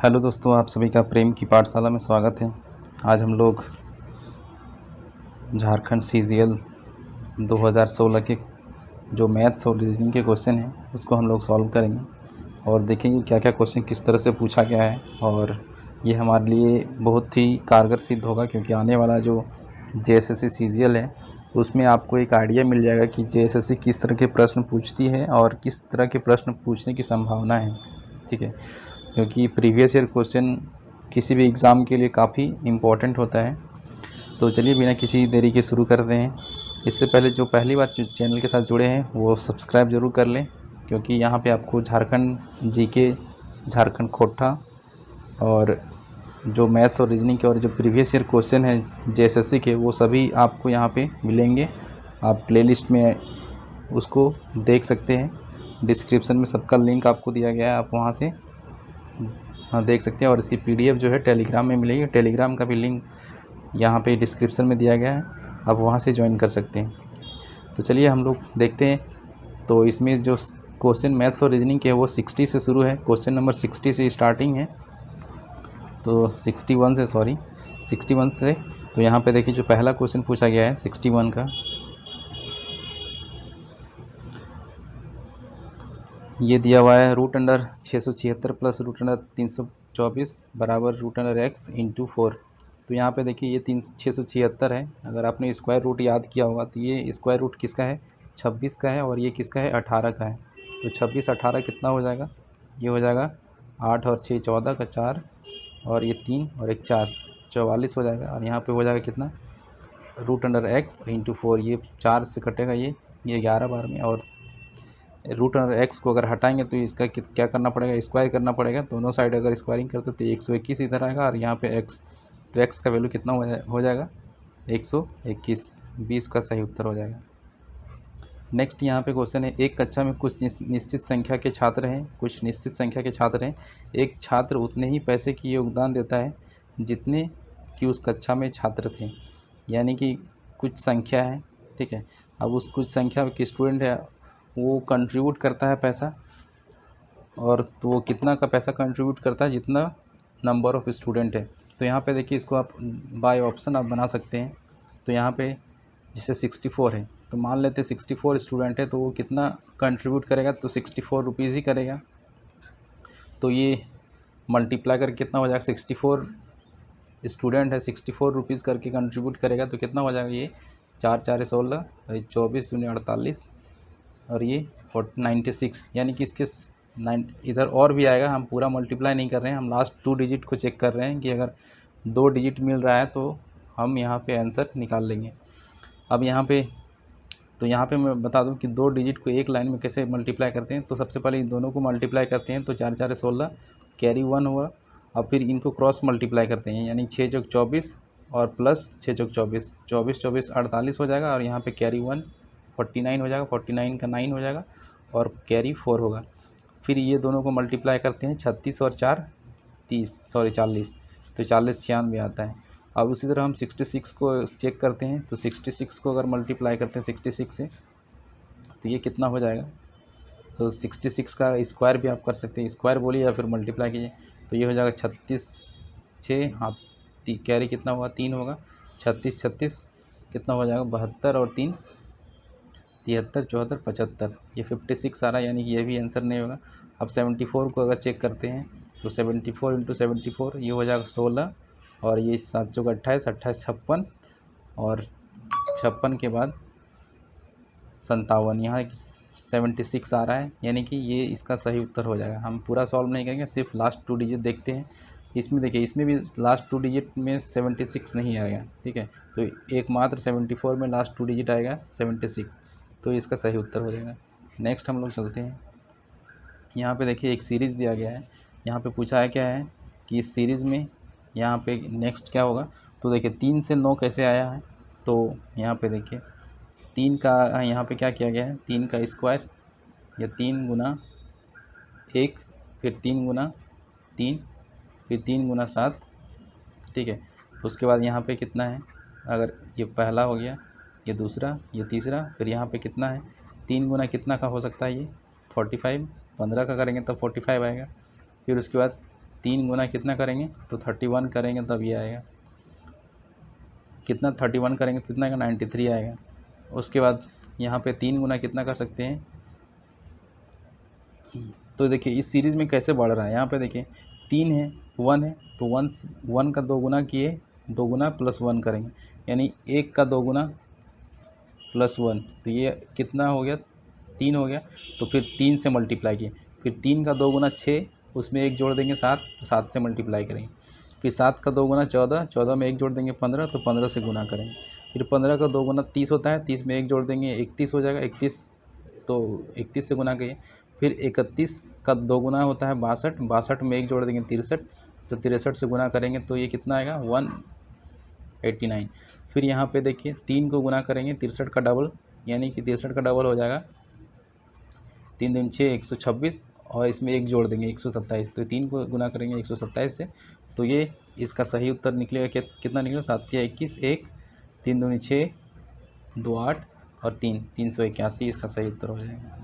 Hello दोस्तों, आप सभी का प्रेम की पाठशाला में स्वागत है। आज हम लोग झारखंड सीजीएल 2016 के जो मैथ्स और रीजनिंग के क्वेश्चन हैं उसको हम लोग सॉल्व करेंगे और देखेंगे क्या क्या क्वेश्चन किस तरह से पूछा गया है। और ये हमारे लिए बहुत ही कारगर सिद्ध होगा, क्योंकि आने वाला जो जेएसएससी सीजीएल है उसमें आपको एक आइडिया मिल जाएगा कि जेएसएससी किस तरह के प्रश्न पूछती है और किस तरह के प्रश्न पूछने की संभावना है। ठीक है, क्योंकि प्रीवियस ईयर क्वेश्चन किसी भी एग्ज़ाम के लिए काफ़ी इम्पोर्टेंट होता है। तो चलिए बिना किसी देरी के शुरू करते हैं। इससे पहले जो पहली बार चैनल के साथ जुड़े हैं वो सब्सक्राइब ज़रूर कर लें, क्योंकि यहाँ पे आपको झारखंड जीके, झारखंड खोटा और जो मैथ्स और रीजनिंग के और जो प्रीवियस ईयर क्वेश्चन हैं जेएसएससी के वो सभी आपको यहाँ पे मिलेंगे। आप प्लेलिस्ट में उसको देख सकते हैं, डिस्क्रिप्शन में सबका लिंक आपको दिया गया है, आप वहाँ से देख सकते हैं। और इसकी पीडीएफ जो है टेलीग्राम में मिलेगी, टेलीग्राम का भी लिंक यहाँ पे डिस्क्रिप्शन में दिया गया है, आप वहाँ से ज्वाइन कर सकते हैं। तो चलिए हम लोग देखते हैं। तो इसमें जो क्वेश्चन मैथ्स और रीजनिंग के है वो 60 से शुरू है, क्वेश्चन नंबर 60 से स्टार्टिंग है। तो 61 से तो यहाँ पे देखिए जो पहला क्वेश्चन पूछा गया है 61 का, ये दिया हुआ है √676 प्लस √324 बराबर √x/4। तो यहाँ पे देखिए ये 676 है। अगर आपने स्क्वायर रूट याद किया होगा तो ये स्क्वायर रूट किसका है, 26 का है, और ये किसका है, 18 का है। तो 26 18 कितना हो जाएगा, ये हो जाएगा 8 और 6 14 का 4, और ये 3 और 1 4, 44 हो जाएगा। और यहाँ पे हो जाएगा कितना, √x/4, ये 4 से कटेगा, ये 11 बार में। और √x को अगर हटाएंगे तो इसका क्या करना पड़ेगा, स्क्वायर करना पड़ेगा। दोनों साइड अगर स्क्वायरिंग करते तो 121 इधर आएगा, और यहाँ पे x, तो x का वैल्यू कितना हो जाएगा 121, 20 का सही उत्तर हो जाएगा। नेक्स्ट यहाँ पे क्वेश्चन है, एक कक्षा में कुछ निश्चित संख्या के छात्र हैं। एक छात्र उतने ही पैसे की योगदान देता है जितने कि उस कक्षा में छात्र थे। यानी कि कुछ संख्या है, ठीक है। अब उस कुछ संख्या के स्टूडेंट है, वो कंट्रीब्यूट करता है पैसा, और तो वो कितना का पैसा कंट्रीब्यूट करता है, जितना नंबर ऑफ़ स्टूडेंट है। तो यहाँ पे देखिए इसको आप बाय ऑप्शन आप बना सकते हैं। तो यहाँ पे जैसे 64 है, तो मान लेते 64 स्टूडेंट है, तो वो कितना कंट्रीब्यूट करेगा, तो 64 रुपीज़ ही करेगा। तो ये मल्टीप्लाई करके कितना हो जाएगा, 64 स्टूडेंट है, 64 रुपीज़ करके कंट्रीब्यूट करेगा, तो कितना हो जाएगा, ये 4 4 16, 24 दूनी 48, और ये 96। यानी कि इसके 9 इधर और भी आएगा, हम पूरा मल्टीप्लाई नहीं कर रहे हैं, हम लास्ट 2 डिजिट को चेक कर रहे हैं कि अगर 2 डिजिट मिल रहा है तो हम यहाँ पे आंसर निकाल लेंगे। अब यहाँ पे मैं बता दूं कि 2 डिजिट को एक लाइन में कैसे मल्टीप्लाई करते हैं। तो सबसे पहले इन दोनों को मल्टीप्लाई करते हैं, तो 4 4 16, कैरी 1 हुआ। अब फिर इनको क्रॉस मल्टीप्लाई करते हैं, यानी 6 चौक 24 और प्लस 6 चौक 24, 24 24 48 हो जाएगा, और यहाँ पे कैरी 1 49 हो जाएगा, 49 का 9 हो जाएगा, और कैरी 4 होगा। फिर ये दोनों को मल्टीप्लाई करते हैं, 36 और 4 40, तो 40 96 आता है। अब उसी तरह हम 66 को चेक करते हैं, तो 66 को अगर मल्टीप्लाई करते हैं 66 से, तो ये कितना हो जाएगा। तो 66 का स्क्वायर भी आप कर सकते हैं, स्क्वायर बोलिए या फिर मल्टीप्लाई कीजिए, तो ये हो जाएगा 36 6, हाँ कैरी कितना होगा, 3 होगा, 36 36 कितना हो जाएगा, 72 और 3 73 74 75, ये 56 आ रहा है, यानी कि ये भी आंसर नहीं होगा। अब 74 को अगर चेक करते हैं, तो 74 × 74 ये हो जाएगा 16, और ये 7 चौक 28, 28 56, और 56 के बाद 57, यहाँ 76 आ रहा है, यानी कि ये इसका सही उत्तर हो जाएगा। हम पूरा सॉल्व नहीं करेंगे, सिर्फ लास्ट 2 डिजिट देखते हैं। इसमें देखिए, इसमें भी लास्ट 2 डिजिट में 76 नहीं आएगा, ठीक है। तो एकमात्र 74 में लास्ट 2 डिजिट आएगा 76, तो इसका सही उत्तर हो जाएगा। नेक्स्ट हम लोग चलते हैं। यहाँ पे देखिए एक सीरीज़ दिया गया है, यहाँ पे पूछा है क्या है कि इस सीरीज़ में यहाँ पे नेक्स्ट क्या होगा। तो देखिए 3 से 9 कैसे आया है, तो यहाँ पे देखिए 3 का यहाँ पे क्या किया गया है, 3 का स्क्वायर, या 3 गुना 1, फिर 3 गुना 3, फिर 3 गुना 7, ठीक है। उसके बाद यहाँ पे कितना है, अगर ये पहला हो गया, ये दूसरा, ये तीसरा, फिर यहाँ पे कितना है, 3 गुना कितना का हो सकता है, ये 45, 15 का करेंगे तो 45 आएगा। फिर उसके बाद 3 गुना कितना करेंगे तो 31 करेंगे तब ये आएगा कितना, 31 करेंगे तो कितना आएगा 93 आएगा। उसके बाद यहाँ पे 3 गुना कितना कर सकते हैं, तो देखिए इस सीरीज़ में कैसे बढ़ रहा है। यहाँ पे देखिए 3 है 1 है तो 1 का 2 गुना किए, 2 गुना प्लस 1 करेंगे यानी 1 का 2 गुना प्लस 1, तो ये कितना हो गया 3 हो गया। तो फिर 3 से मल्टीप्लाई किए, फिर 3 का 2 गुना 6, उसमें 1 जोड़ देंगे 7, तो 7 से मल्टीप्लाई करेंगे। फिर 7 का 2 गुना 14, 14 में 1 जोड़ देंगे 15, तो 15 से गुना करेंगे। फिर 15 का 2 गुना 30 होता है, 30 में 1 जोड़ देंगे 31 हो जाएगा, 31 तो 31 से गुना करिए। फिर 31 का 2 गुना होता है 62, 62 में 1 जोड़ देंगे 63, तो 63 से गुना करेंगे तो ये कितना आएगा 189। फिर यहाँ पे देखिए 3 को गुना करेंगे 63 का डबल, यानी कि 63 का डबल हो जाएगा 3 दूनी 6 126, और इसमें 1 जोड़ देंगे 127, तो 3 को गुना करेंगे 127 से, तो ये इसका सही उत्तर निकलेगा कितना निकलेगा 7 या 21, 1 3 दूनी 6 2 8 और 3 381 इसका सही उत्तर हो जाएगा।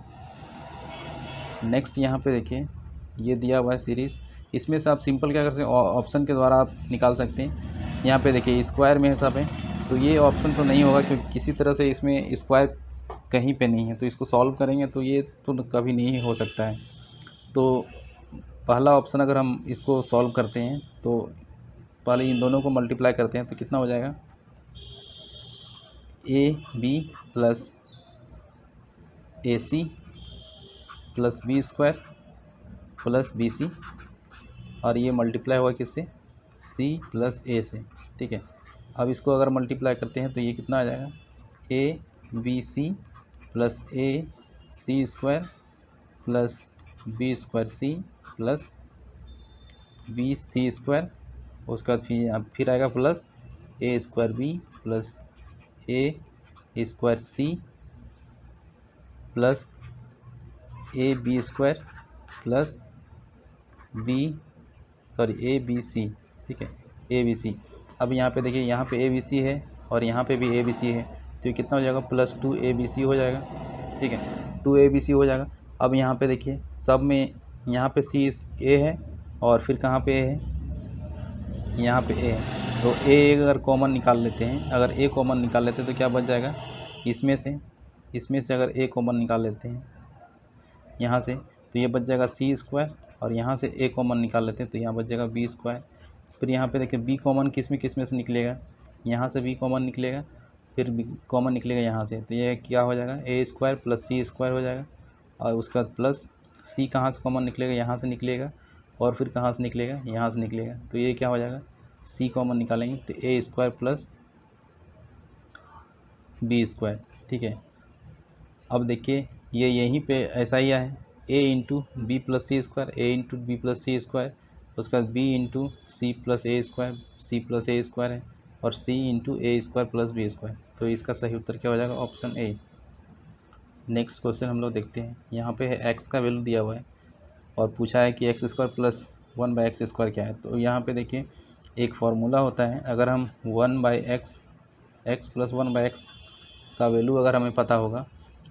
नेक्स्ट यहाँ पे देखिए ये दिया हुआ है सीरीज़, इसमें से आप सिंपल क्या कर सकते हैं, ऑप्शन के द्वारा आप निकाल सकते हैं। यहाँ पे देखिए स्क्वायर में है सब है, तो ये ऑप्शन तो नहीं होगा क्योंकि किसी तरह से इसमें स्क्वायर कहीं पे नहीं है, तो इसको सॉल्व करेंगे तो ये तो कभी नहीं हो सकता है। तो पहला ऑप्शन अगर हम इसको सॉल्व करते हैं तो पहले इन दोनों को मल्टीप्लाई करते हैं तो कितना हो जाएगा AB plus AC plus B² plus BC, और ये मल्टीप्लाई हुआ किससे C प्लस A से, ठीक है। अब इसको अगर मल्टीप्लाई करते हैं तो ये कितना आ जाएगा ABC plus AC² plus B² plus BC², उसके बाद फिर आएगा plus A² plus A² plus AB² plus ABC, ठीक है ABC। अब यहाँ पे देखिए यहाँ पे ABC है और यहाँ पे भी ABC है, तो ये कितना हो जाएगा प्लस 2ABC हो जाएगा, ठीक है 2ABC हो जाएगा। अब यहाँ पे देखिए सब में यहाँ पे A है और फिर कहाँ पे A है, यहाँ पे A है, तो A अगर कॉमन निकाल लेते हैं, अगर A कॉमन निकाल लेते हैं तो क्या बच जाएगा, इसमें से अगर A कॉमन निकाल लेते हैं यहाँ से तो ये बच जाएगा C², और यहाँ से A कॉमन निकाल लेते हैं तो यहाँ बच जाएगा B²। फिर यहाँ पे देखिए B कॉमन किस में से निकलेगा, यहाँ से B कॉमन निकलेगा, फिर B कॉमन निकलेगा यहाँ से, तो ये क्या हो जाएगा A² प्लस C² हो जाएगा, और उसके बाद प्लस C कहाँ से कॉमन निकलेगा, यहाँ से निकलेगा, और फिर कहाँ से निकलेगा, यहाँ से निकलेगा, तो ये क्या हो जाएगा C कॉमन निकालेंगे तो A² प्लस B², ठीक है। अब देखिए ये यहीं पे ऐसा ही है A into B plus C² A into B plus C², उसके बाद B into C plus A² है, और C into A² plus B², तो इसका सही उत्तर क्या हो जाएगा ऑप्शन A। नेक्स्ट क्वेश्चन हम लोग देखते हैं। यहाँ पे है x का वैल्यू दिया हुआ है और पूछा है कि x² प्लस 1/x² क्या है। तो यहाँ पे देखिए एक फार्मूला होता है, अगर हम 1/x प्लस 1/x का वैल्यू अगर हमें पता होगा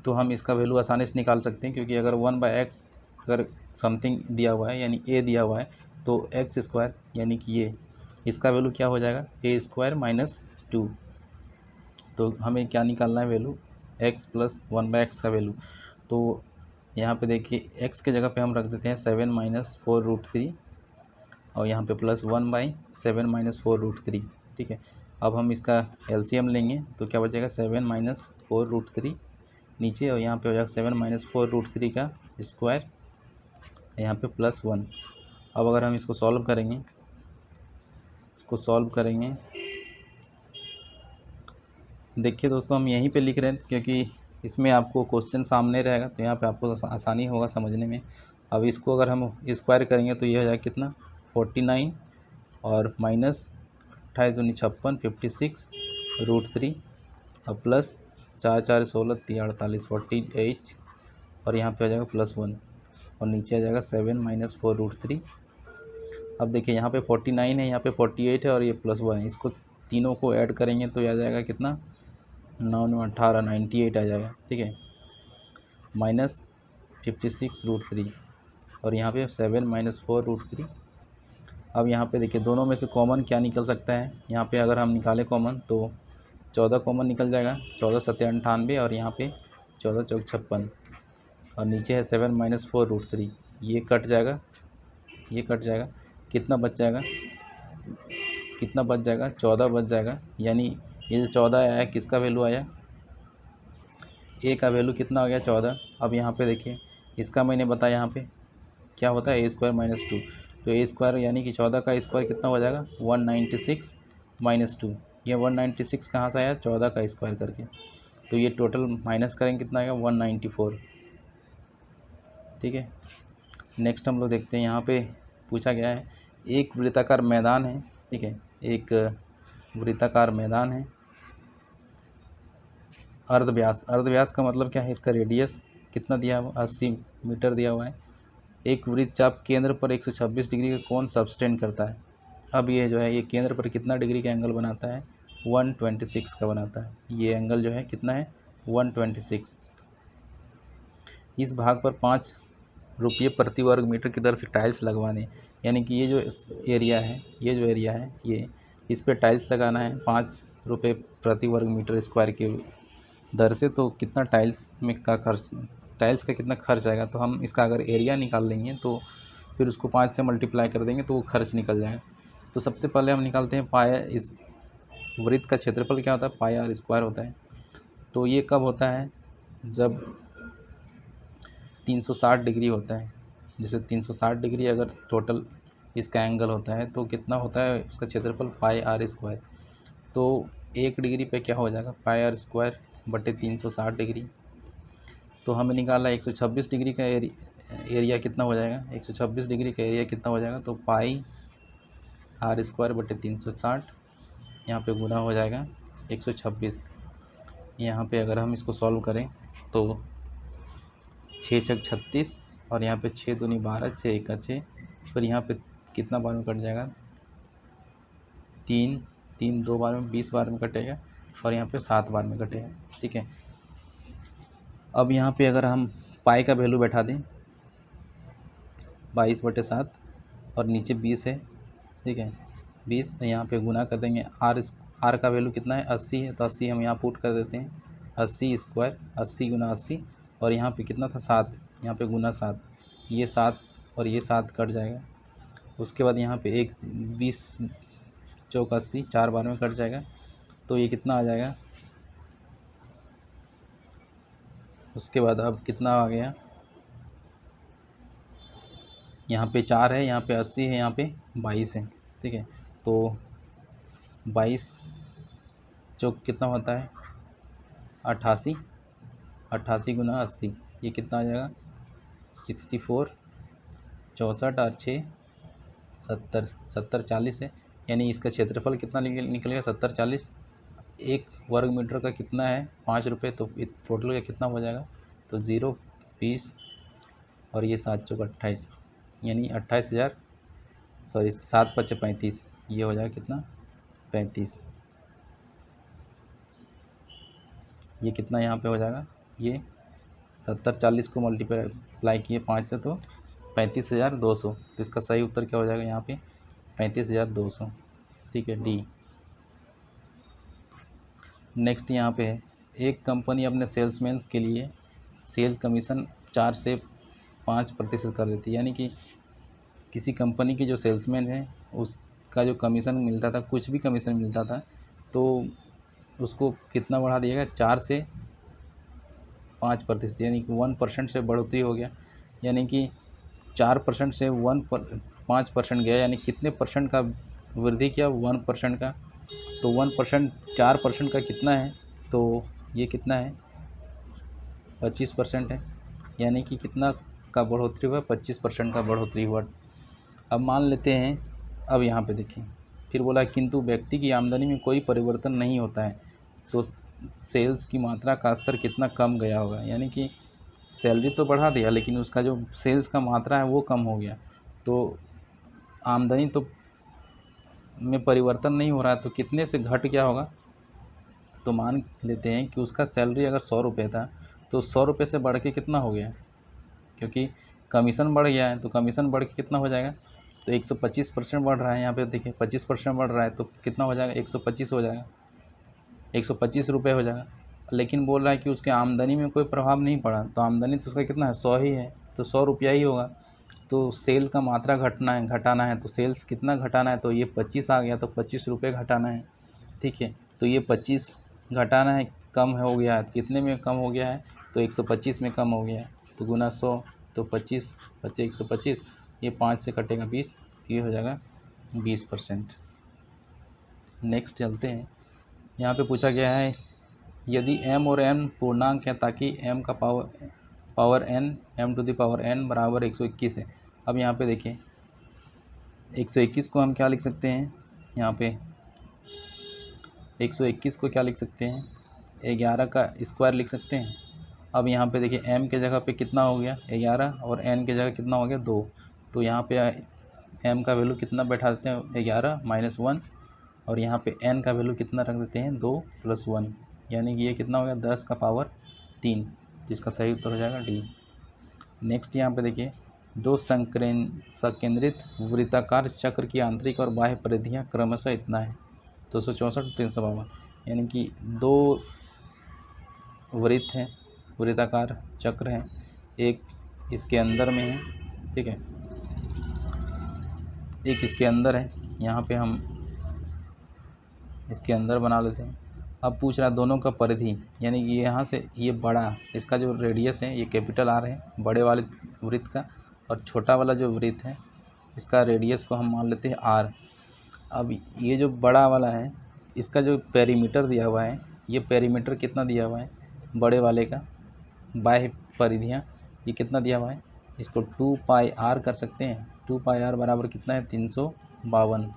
तो हम इसका वैल्यू आसानी से निकाल सकते हैं, क्योंकि अगर 1/x अगर समथिंग दिया हुआ है यानी a दिया हुआ है तो x² यानी कि ये इसका वैल्यू क्या हो जाएगा a² माइनस 2। तो हमें क्या निकालना है वैल्यू x प्लस 1/x का वैल्यू। तो यहाँ पे देखिए x के जगह पे हम रख देते हैं 7 माइनस 4√3 और यहाँ पे प्लस 1/7 माइनस 4√3, ठीक है। अब हम इसका LCM लेंगे तो क्या बचेगा 7 माइनस 4√3 नीचे, और यहाँ पे हो जाएगा 7 माइनस 4√3 का स्क्वायर, यहाँ पे प्लस 1। अब अगर हम इसको सॉल्व करेंगे देखिए दोस्तों हम यहीं पे लिख रहे हैं क्योंकि इसमें आपको क्वेश्चन सामने रहेगा तो यहाँ पे आपको आसानी होगा समझने में। अब इसको अगर हम स्क्वायर करेंगे तो ये हो जाएगा कितना 49 और माइनस 28 दूनी 56 56√3 और प्लस 4 4 16 3 48 48 और यहाँ पे हो जाएगा प्लस 1 और नीचे आ जाएगा 7 माइनस 4√3। अब देखिए यहाँ पे 49 है, यहाँ पे 48 है और ये प्लस 1 है, इसको तीनों को ऐड करेंगे तो आ जाएगा कितना 9 9 18 98 आ जाएगा, ठीक है। माइनस 56√3 और यहाँ पे 7 माइनस 4√3 अब यहाँ पे देखिए दोनों में से कॉमन क्या निकल सकता है, यहाँ पे अगर हम निकालें कॉमन तो 14 कॉमन निकल जाएगा, 14 सत्ते 98 और यहाँ पे 14 चौक 56 और नीचे है 7 - 4√3, ये कट जाएगा, ये कट जाएगा, कितना बच जाएगा, कितना बच जाएगा, 14 बच जाएगा। यानी ये जो 14 आया है किसका वैल्यू आया, ए का वैल्यू कितना हो गया 14। अब यहाँ पे देखिए इसका मैंने बताया यहाँ पे क्या होता है a² - 2, तो a² यानी कि 14 का स्क्वायर कितना हो जाएगा 196 - 2, ये 196 कहाँ से आया 14 का स्क्वायर करके, तो ये टोटल माइनस करेंगे कितना आएगा 194। ठीक है, नेक्स्ट हम लोग देखते हैं, यहाँ पे पूछा गया है एक वृत्ताकार मैदान है। ठीक है, एक वृत्ताकार मैदान है, अर्धव्यास, अर्धव्यास का मतलब क्या है, इसका रेडियस कितना दिया हुआ 80 मीटर दिया हुआ है। एक वृत्तचाप केंद्र पर 126 डिग्री का कोण सब्सटेंड करता है। अब ये जो है ये केंद्र पर कितना डिग्री का एंगल बनाता है 126 का बनाता है, ये एंगल जो है कितना है 126। इस भाग पर 5 रुपये प्रति वर्ग मीटर की दर से टाइल्स लगवाने, यानी कि ये जो एरिया है, ये जो एरिया है ये, इस पे टाइल्स लगाना है 5 रुपये प्रति वर्ग मीटर स्क्वायर के दर से। तो कितना टाइल्स में का खर्च, टाइल्स का कितना खर्च आएगा, तो हम इसका अगर एरिया निकाल लेंगे तो फिर उसको 5 से मल्टीप्लाई कर देंगे तो वो खर्च निकल जाएगा। तो सबसे पहले हम निकालते हैं पाया, इस वृत्त का क्षेत्रफल क्या होता है πr² होता है। तो ये कब होता है जब 360 डिग्री होता है, जैसे 360 डिग्री अगर टोटल इसका एंगल होता है तो कितना होता है उसका क्षेत्रफल πr²। तो 1 डिग्री पे क्या हो जाएगा πr² बटे 360 डिग्री। तो हमें निकाला 126 डिग्री का एरिया कितना हो जाएगा, 126 डिग्री का एरिया कितना हो जाएगा, तो πr² बटे 360, यहाँ पे गुना हो जाएगा 126। यहाँ पे अगर हम इसको सॉल्व करें तो 6 छक 36 और यहाँ पे 6 दूनी 12, 6 एका 6, फिर यहाँ पे कितना बार में कट जाएगा 3, 3 2 बार में 20 बार में कटेगा और यहाँ पे 7 बार में कटेगा। ठीक है, अब यहाँ पे अगर हम पाई का वैल्यू बैठा दें 22/7 और नीचे 20 है। ठीक है, 20, तो यहाँ पे गुना कर देंगे, आर का वैल्यू कितना है 80 है, तो 80 हम यहाँ पुट कर देते हैं, 80 स्क्वायर, 80 गुना 80 और यहाँ पे कितना था 7, यहाँ पे गुना 7, ये 7 और ये 7 कट जाएगा। उसके बाद यहाँ पे 20 चौक 80, 4 बार में कट जाएगा, तो ये कितना आ जाएगा। उसके बाद अब कितना आ गया, यहाँ पे 4 है, यहाँ पे 80 है, यहाँ पे 22 है। ठीक है, तो 22 चौक कितना होता है 88, 88 गुना 80, ये कितना आ जाएगा 64, 64 और 6 70, 70 40 है, यानी इसका क्षेत्रफल कितना निकलेगा 70 40। 1 वर्ग मीटर का कितना है 5 रुपये, तो टोटल का कितना हो जाएगा, तो 0 20 और ये 7 चौक 28, यानी 28,000, सॉरी 7 × 5 = 35, ये हो जाएगा कितना 35। ये कितना यहाँ पे हो जाएगा, ये 70 40 को मल्टीप्लाई किए 5 से तो 35,200, तो इसका सही उत्तर क्या हो जाएगा यहाँ पे 35,200। ठीक है, डी। नेक्स्ट यहाँ पे है एक कंपनी अपने सेल्समैन के लिए सेल कमीशन 4 से 5% कर देती है, यानी कि किसी कंपनी के जो सेल्समैन है उसका जो कमीशन मिलता था, कुछ भी कमीशन मिलता था, तो उसको कितना बढ़ा दिएगा 4 से 5%, यानी कि 1% से बढ़ोतरी हो गया, यानी कि 4% से 5% गया, यानी कितने परसेंट का वृद्धि किया 1% का। तो 1% 4% का कितना है, तो ये कितना है 25% है, यानी कि कितना का बढ़ोतरी हुआ 25% का बढ़ोतरी हुआ। अब मान लेते हैं, अब यहाँ पे देखिए फिर बोला किंतु व्यक्ति की आमदनी में कोई परिवर्तन नहीं होता है, तो सेल्स की मात्रा का स्तर कितना कम गया होगा, यानी कि सैलरी तो बढ़ा दिया लेकिन उसका जो सेल्स का मात्रा है वो कम हो गया, तो आमदनी तो में परिवर्तन नहीं हो रहा है, तो कितने से घट गया होगा। तो मान लेते हैं कि उसका सैलरी अगर 100 रुपये था तो 100 रुपये से बढ़ के कितना हो गया, क्योंकि कमीशन बढ़ गया है, तो कमीशन बढ़ के कितना हो जाएगा तो 125% बढ़ रहा है। यहाँ पे देखिए 25% बढ़ रहा है, तो कितना हो जाएगा, 125 हो जाएगा, 125 रुपये हो जाएगा। लेकिन बोल रहा है कि उसके आमदनी में कोई प्रभाव नहीं पड़ा, तो आमदनी तो उसका कितना है, 100 ही है, तो 100 रुपया ही होगा। तो सेल का मात्रा घटाना है, तो सेल्स कितना घटाना है, तो ये 25 आ गया, तो 25 रुपये घटाना है। ठीक है, तो ये 25 घटाना है, कम हो गया है, कितने में कम हो गया है, तो 125 में कम हो गया है, तो गुना 100, तो 25 बचे 125, ये 5 से कटेगा 20, तो ये हो जाएगा 20%। नेक्स्ट चलते हैं। यहाँ पे पूछा गया है यदि m और n पूर्णांक है ताकि m का power n m to the power n बराबर 121 है। अब यहाँ पे देखिए 121 को हम क्या लिख सकते हैं, यहाँ पे 121 को क्या लिख सकते हैं, 11 का स्क्वायर लिख सकते हैं। अब यहाँ पे देखिए m के जगह पे कितना हो गया 11 और n के जगह कितना हो गया 2, तो यहाँ पे m का वैल्यू कितना बैठा देते हैं 11 माइनस 1, और यहाँ पे n का वैल्यू कितना रख देते हैं 2 प्लस 1, यानी कि ये कितना हो गया 10 का पावर 3, तो इसका सही उत्तर हो जाएगा डी। नेक्स्ट यहाँ पे देखिए दो संकेंद्रित वृत्ताकार चक्र की आंतरिक और बाह्य परिधियाँ क्रमशः इतना है 264 352, यानी कि दो वृत्त हैं, वृत्ताकार चक्र हैं, एक इसके अंदर में है, ठीक है, एक इसके अंदर है, यहाँ पे हम इसके अंदर बना लेते हैं। अब पूछ रहा है दोनों का परिधि, यानी कि यहाँ से ये बड़ा, इसका जो रेडियस है ये कैपिटल आर है बड़े वाले वृत्त का, और छोटा वाला जो वृत्त है इसका रेडियस को हम मान लेते हैं आर। अब ये जो बड़ा वाला है इसका जो पेरीमीटर दिया हुआ है, ये पेरीमीटर कितना दिया हुआ है बड़े वाले का, बाह्य परिधियाँ ये कितना दिया हुआ है, इसको 2 पाई आर कर सकते हैं, 2 पाई आर बराबर कितना है 352।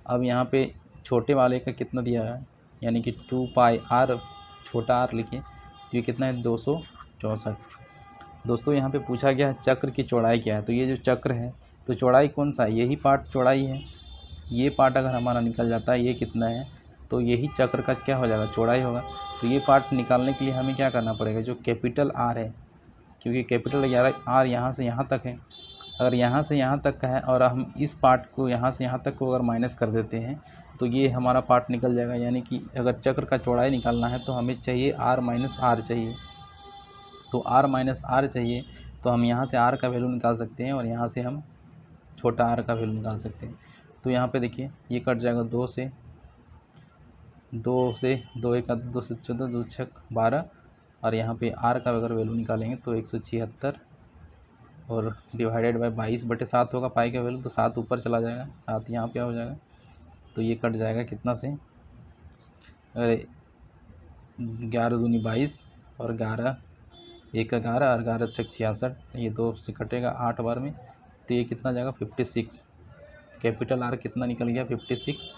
अब यहाँ पे छोटे वाले का कितना दिया है, यानी कि 2 पाई आर छोटा आर लिखिए, तो ये कितना है 264। दोस्तों यहाँ पे पूछा गया है चक्र की चौड़ाई क्या है, तो ये जो चक्र है तो चौड़ाई कौन सा है, यही पार्ट चौड़ाई है, ये पार्ट अगर हमारा निकल जाता है, ये कितना है, तो यही चक्र का क्या हो जाएगा चौड़ाई होगा। तो ये पार्ट निकालने के लिए हमें क्या करना पड़ेगा, जो कैपिटल आर है, क्योंकि कैपिटल आर यहाँ से यहाँ तक है, अगर यहाँ से यहाँ तक का है और हम इस पार्ट को यहाँ से यहाँ तक को अगर माइनस कर देते हैं तो ये हमारा पार्ट निकल जाएगा। यानी कि अगर चक्र का चौड़ाई निकालना है तो हमें चाहिए आर माइनस आर चाहिए, तो आर माइनस आर चाहिए, तो हम यहाँ से आर का वैल्यू निकाल सकते हैं और यहाँ से हम छोटा आर का वैल्यू निकाल सकते हैं। तो यहाँ पे देखिए ये कट जाएगा 2 से 2 1 2 से 14 2 6 12, और यहाँ पे आर का अगर वैल्यू निकालेंगे तो 176 और डिवाइडेड बाय 22/7 होगा पाई का वैल्यू, तो 7 ऊपर चला जाएगा, 7 यहाँ पे हो जाएगा, तो ये कट जाएगा कितना से, अरे 11 दूनी 22 और 11 1 11 और 11 6 66, ये 2 से कटेगा 8 बार में, तो ये कितना जाएगा 56। कैपिटल आर कितना निकल गया 56,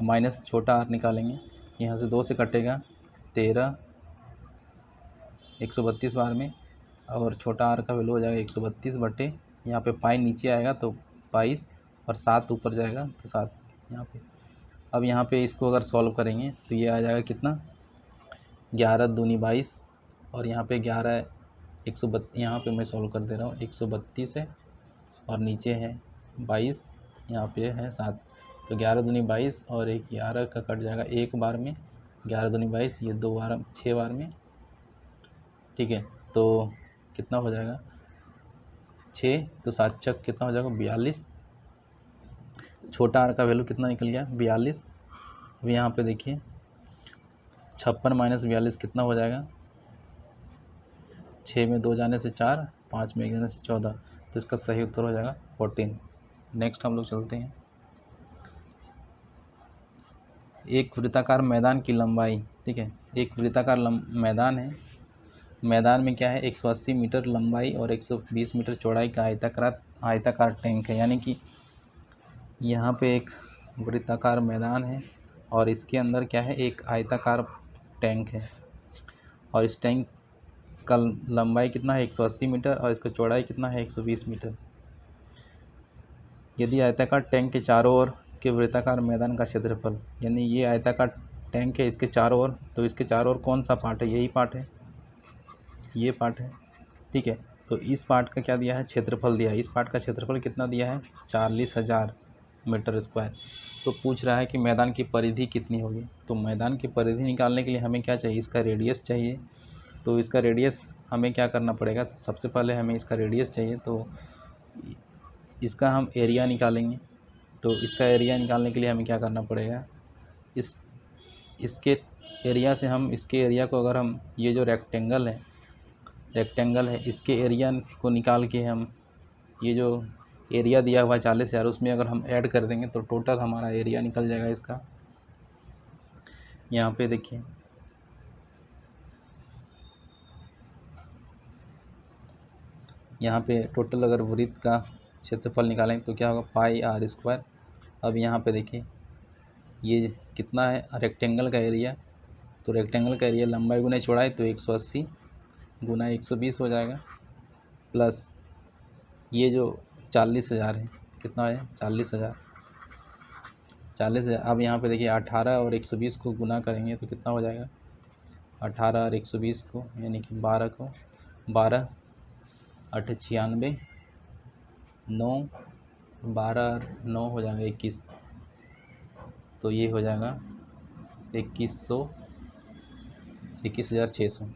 माइनस छोटा आर निकालेंगे, यहाँ से 2 से कटेगा 13 132 बार में, और छोटा आर का वैल्यू हो जाएगा 132 बटे, यहाँ पे पाई नीचे आएगा तो 22 और 7 ऊपर जाएगा तो 7 यहाँ पे। अब यहाँ पे इसको अगर सॉल्व करेंगे तो ये आ जाएगा कितना 11 दूनी 22 और यहाँ पे 11 132, यहाँ पे मैं सॉल्व कर दे रहा हूँ, 132 है और नीचे है 22, यहाँ पे है 7, तो 11 दूनी 22 और 11 का कट जाएगा एक बार में, 11 दूनी 22, ये 2 बार 6 बार में, ठीक है, तो कितना हो जाएगा 6, तो 7 छक कितना हो जाएगा 42, छोटा आर का वैल्यू कितना निकल गया 42। अब यहाँ पे देखिए 56 माइनस 42 कितना हो जाएगा, 6 में 2 जाने से 4, 5 में 1 जाने से 14, तो इसका सही उत्तर हो जाएगा 14। नेक्स्ट हम लोग चलते हैं, एक वृत्ताकार मैदान की लंबाई, ठीक है, एक वृत्ताकार मैदान है, मैदान में क्या है 180 मीटर लंबाई और 120 मीटर चौड़ाई का आयताकार टैंक है। यानी कि यहाँ पे एक वृत्ताकार मैदान है और इसके अंदर क्या है एक आयताकार टैंक है, और इस टैंक का लंबाई कितना है 180 मीटर और इसका चौड़ाई कितना है 120 मीटर। यदि आयताकार टैंक के चारों ओर के वृत्ताकार मैदान का क्षेत्रफल, यानी ये आयताकार टैंक है इसके चारों ओर, तो इसके चारों ओर कौन सा पार्ट है, यही पार्ट है, ये पार्ट है, ठीक है, तो इस पार्ट का क्या दिया है, क्षेत्रफल दिया है। इस पार्ट का क्षेत्रफल कितना दिया है, 40,000 मीटर स्क्वायर। तो पूछ रहा है कि मैदान की परिधि कितनी होगी। तो मैदान की परिधि निकालने के लिए हमें क्या चाहिए, इसका रेडियस चाहिए। तो इसका रेडियस हमें क्या करना पड़ेगा, सबसे पहले हमें इसका रेडियस चाहिए, तो इसका हम एरिया निकालेंगे। तो इसका एरिया निकालने के लिए हमें क्या करना पड़ेगा, इसके एरिया से हम इसके एरिया को, अगर हम ये जो रेक्टेंगल है इसके एरिया को निकाल के हम ये जो एरिया दिया हुआ है 40,000, उसमें अगर हम ऐड कर देंगे तो टोटल हमारा एरिया निकल जाएगा इसका। यहाँ पे देखिए, यहाँ पे टोटल अगर वृत्त का क्षेत्रफल निकालेंगे तो क्या होगा, पाई आर स्क्वायर। अब यहाँ पे देखिए ये कितना है, रेक्टेंगल का एरिया। तो रेक्टेंगल का एरिया लंबाई गुना चौड़ाई, तो 180 गुना 120 हो जाएगा, प्लस ये जो 40,000 है, कितना है 40,000। अब यहाँ पे देखिए 18 और 120 को गुना करेंगे तो कितना हो जाएगा, 18 और 120 को, यानी कि 12 8 96, 9 12 और 9 हो जाएगा 21। तो ये हो जाएगा 21,600।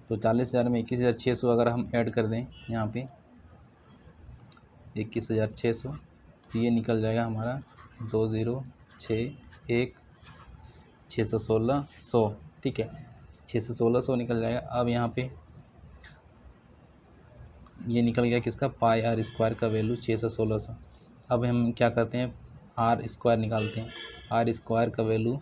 तो 40,000 में 21,600 अगर हम ऐड कर दें यहाँ पे 21,600, तो ये निकल जाएगा हमारा 2061 616 100, ठीक है, 616 निकल जाएगा। अब यहाँ पे ये निकल गया किसका, पाई आर स्क्वायर का वैल्यू 616। अब हम क्या करते हैं, आर स्क्वायर निकालते हैं। आर स्क्वायर का वैल्यू